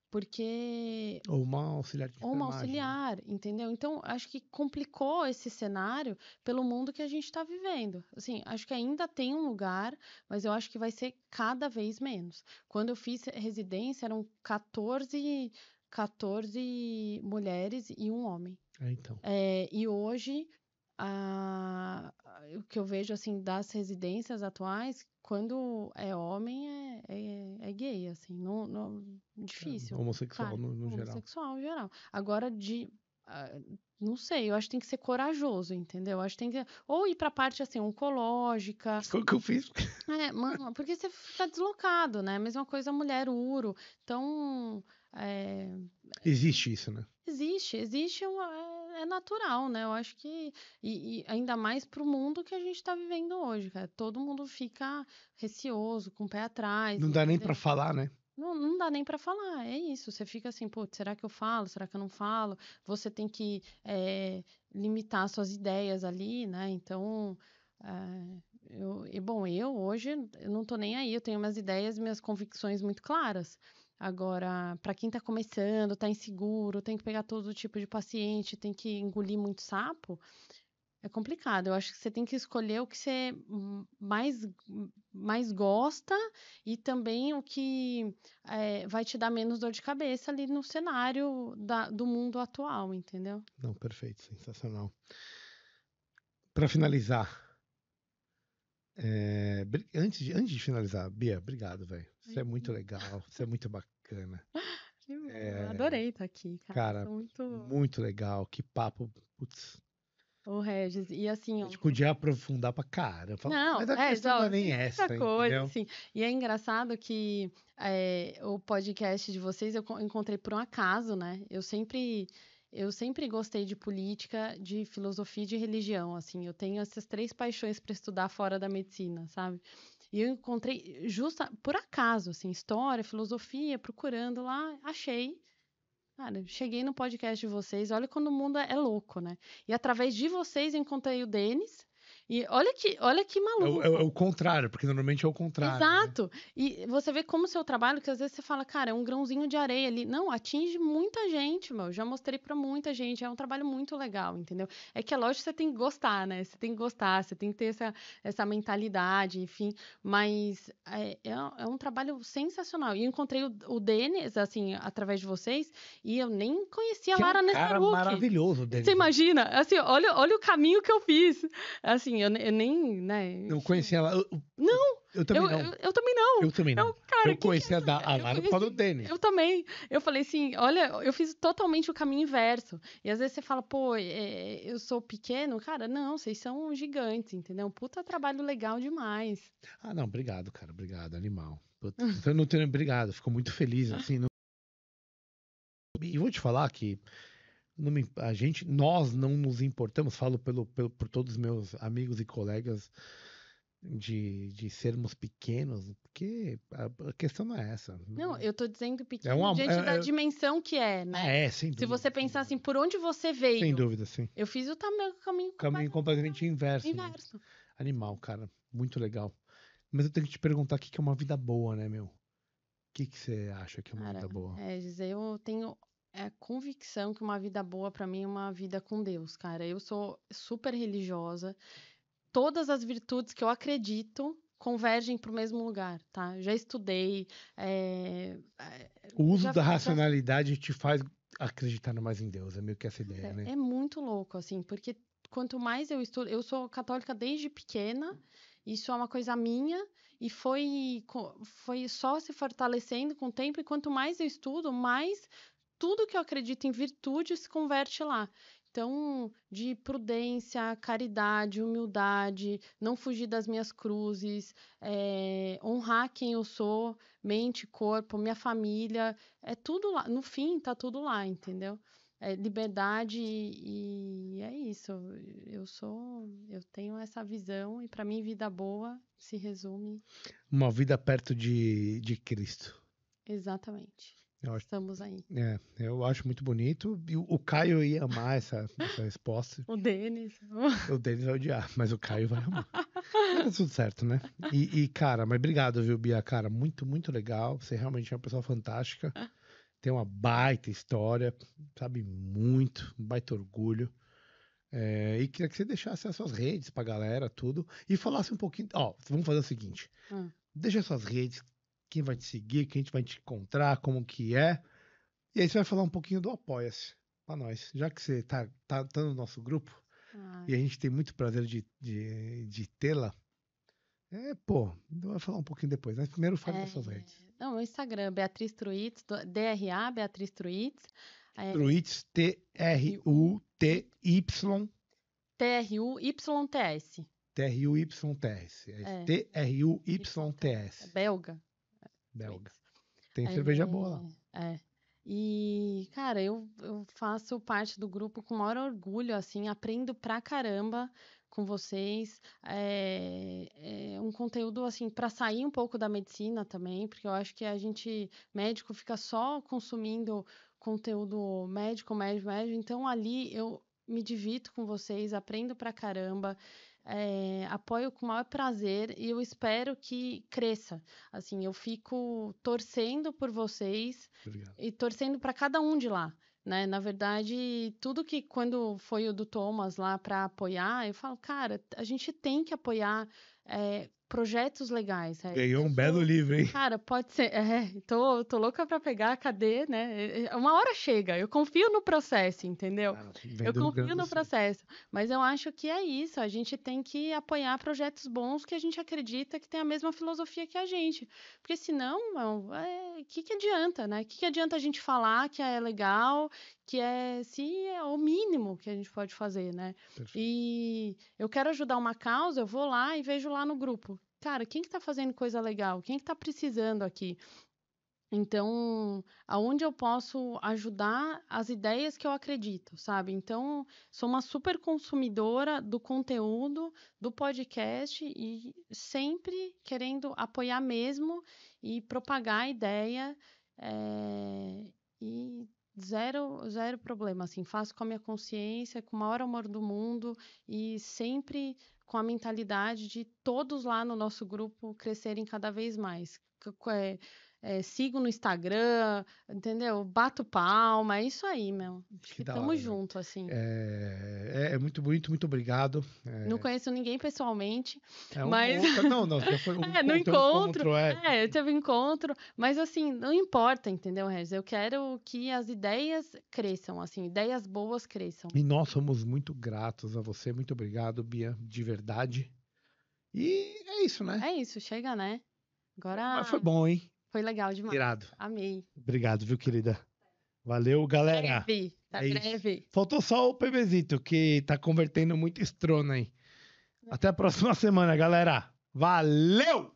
porque Ou uma auxiliar de ou uma enfermagem, né? auxiliar, entendeu? Então, acho que complicou esse cenário pelo mundo que a gente está vivendo. Assim, acho que ainda tem um lugar, mas eu acho que vai ser cada vez menos. Quando eu fiz residência, eram 14 mulheres e um homem. Então. E hoje, o que eu vejo assim das residências atuais, quando é homem, é gay, assim, difícil. Homossexual Cara, no geral. homossexual em geral. Agora, ah, não sei, eu acho que tem que ser corajoso, entendeu? Eu acho que tem que. Ou ir pra parte assim, oncológica. Foi o que eu fiz. Mano, porque você fica deslocado, né? Mesma coisa mulher uro. Então. é, Existe isso, né? Existe, é natural, né? Eu acho que, e ainda mais para o mundo que a gente está vivendo hoje, cara. Todo mundo fica receoso, com o pé atrás, Não dá nem pra entendeu? falar, né? Não dá nem para falar, é isso. Você fica assim, pô, será que eu falo? Será que eu não falo? Você tem que limitar suas ideias ali, né? Então, bom, eu hoje eu não tô nem aí, eu tenho minhas ideias, minhas convicções muito claras. Agora, para quem está começando, está inseguro, tem que pegar todo tipo de paciente, tem que engolir muito sapo, é complicado. Eu acho que você tem que escolher o que você mais gosta e também o que vai te dar menos dor de cabeça ali no cenário do mundo atual, entendeu? Não, perfeito, sensacional. Para finalizar, antes de finalizar, Bia, obrigado, velho. Você é muito legal, você é muito bacana. Que bom, eu adorei estar aqui, cara. Cara, Sou muito. muito legal. Que papo, putz. Ô, Regis, e assim, A ó. gente podia aprofundar pra caramba. Não, Mas a questão não é nem tem muita essa, coisa, entendeu? assim. E é engraçado que o podcast de vocês eu encontrei por um acaso, né? Eu sempre gostei de política, de filosofia e de religião, assim. Eu tenho essas três paixões para estudar fora da medicina, sabe? E eu encontrei por acaso, assim, história, filosofia, procurando lá, achei. Cara, cheguei no podcast de vocês, olha quando o mundo é louco, né? E através de vocês eu encontrei o Denis. E olha que É maluco. o contrário, porque normalmente é o contrário, né? Exato. E você vê como o seu trabalho, que às vezes você fala, cara, é um grãozinho de areia ali. Não, atinge muita gente, meu. Já mostrei pra muita gente. É um trabalho muito legal, entendeu? É que é lógico que você tem que gostar, né? Você tem que gostar, você tem que ter essa mentalidade, enfim. Mas é um trabalho sensacional. E eu encontrei o Denis, assim, através de vocês, e eu nem conhecia a Que é um Lara cara Nestaruk. maravilhoso, Você Denis. imagina? Assim, olha o caminho que eu fiz. Assim, eu nem, né? Eu Enfim. conheci ela. Não, Eu também não. eu também não. Eu também não. Cara, Eu o que que é conheci essa? a Eu Lara por causa do conheci, Denis. eu também. Eu falei assim, olha, eu fiz totalmente o caminho inverso. E às vezes você fala, pô, eu sou pequeno. Cara, não, vocês são gigantes, entendeu? Um puta trabalho legal demais. Ah, não, obrigado, cara. Obrigado, animal. Putz, eu não tenho, obrigado. Fico muito feliz, assim. E vou te falar que nós não nos importamos, falo por todos os meus amigos e colegas de sermos pequenos, porque a questão não é essa. Não, eu tô dizendo É pequeno diante da dimensão que é, né? sem Se dúvida. você pensar assim, por onde você Sem veio? dúvida, sim. Eu fiz o caminho Caminho completamente inverso, né? inverso. Animal, cara. Muito legal. Mas eu tenho que te perguntar o que é uma vida boa, né, meu? O que você acha que é uma Cara, vida boa? dizer, eu tenho convicção que uma vida boa pra mim é uma vida com Deus, cara. Eu sou super religiosa. Todas as virtudes que eu acredito convergem para o mesmo lugar, tá? Já estudei, O uso já, da já racionalidade te faz acreditar mais em Deus. É meio que essa ideia, né? é muito louco, assim, porque quanto mais eu estudo, eu sou católica desde pequena, isso é uma coisa minha, e foi só se fortalecendo com o tempo, e quanto mais eu estudo, mais tudo que eu acredito em virtude se converte lá. Então, de prudência, caridade, humildade, não fugir das minhas cruzes, honrar quem eu sou, mente, corpo, minha família, é tudo lá. No fim, tá tudo lá, entendeu? É liberdade e é isso. Eu tenho essa visão e para mim vida boa se resume Uma vida perto de Cristo. exatamente. Eu acho, Estamos aí. eu acho muito bonito. E o Caio ia amar essa resposta. O Denis. O Denis vai odiar, mas o Caio vai amar. Mas tá tudo certo, né? Cara, mas obrigado, viu, Bia? Cara, muito, muito legal. Você realmente é uma pessoa fantástica. Tem uma baita história, sabe muito, um baita orgulho. E queria que você deixasse as suas redes pra galera, tudo. E falasse um pouquinho. Ó, vamos fazer o seguinte: deixa as suas redes, quem vai te seguir, quem vai te encontrar, como que é. E aí você vai falar um pouquinho do Apoia-se pra nós. Já que você tá no nosso grupo e a gente tem muito prazer de tê-la. Vai falar um pouquinho depois, mas primeiro fale das suas redes. Não, o Instagram, Beatriz Truitz, DRA, Beatriz Truitz. Truitz, T-R-U-T-Y. T-R-U-Y-T-S. T-R-U-Y-T-S. T-R-U-Y-T-S. Belga. Belga. Tem cerveja boa lá. E, cara, eu faço parte do grupo com o maior orgulho, assim, aprendo pra caramba com vocês. É um conteúdo, assim, para sair um pouco da medicina também, porque eu acho que a gente, médico, fica só consumindo conteúdo médico, então ali eu me divirto com vocês, aprendo pra caramba. Apoio com o maior prazer e eu espero que cresça. Assim, eu fico torcendo por vocês Obrigado. e torcendo para cada um de lá, né? Na verdade, tudo que quando foi o do Thomas lá para apoiar, eu falo, cara, a gente tem que apoiar projetos legais. Ganhou um belo livro, hein? Cara, pode ser. Tô louca pra pegar, cadê, né? Uma hora chega. Eu confio no processo, entendeu? Eu confio no processo. Mas eu acho que é isso. A gente tem que apoiar projetos bons que a gente acredita que tem a mesma filosofia que a gente. Porque senão, o que adianta, né? O que adianta a gente falar que é legal, se é o mínimo que a gente pode fazer, né? Perfeito. E eu quero ajudar uma causa, eu vou lá e vejo lá no grupo. Cara, quem que tá fazendo coisa legal? Quem que tá precisando aqui? Então, aonde eu posso ajudar as ideias que eu acredito, sabe? Então, sou uma super consumidora do conteúdo, do podcast e sempre querendo apoiar mesmo e propagar a ideia e zero problema, assim, faço com a minha consciência, com o maior amor do mundo e sempre com a mentalidade de todos lá no nosso grupo crescerem cada vez mais. Sigo no Instagram, entendeu? Bato palma, é isso aí, meu. Acho que tamo junto, assim. Muito bonito, muito obrigado. Não conheço ninguém pessoalmente, mas... Não, já foi no encontro. Teve um encontro, mas assim, não importa, entendeu, Regis? Eu quero que as ideias cresçam, assim, ideias boas cresçam. E nós somos muito gratos a você, muito obrigado, Bia, de verdade. E é isso, né? É isso, chega, né? Agora... Mas foi bom, hein? Foi legal demais. Irado. Amei. Obrigado, viu, querida? Valeu, galera. Breve. Faltou só o PBzito, que tá convertendo muito estrona aí. Até a próxima semana, galera. Valeu!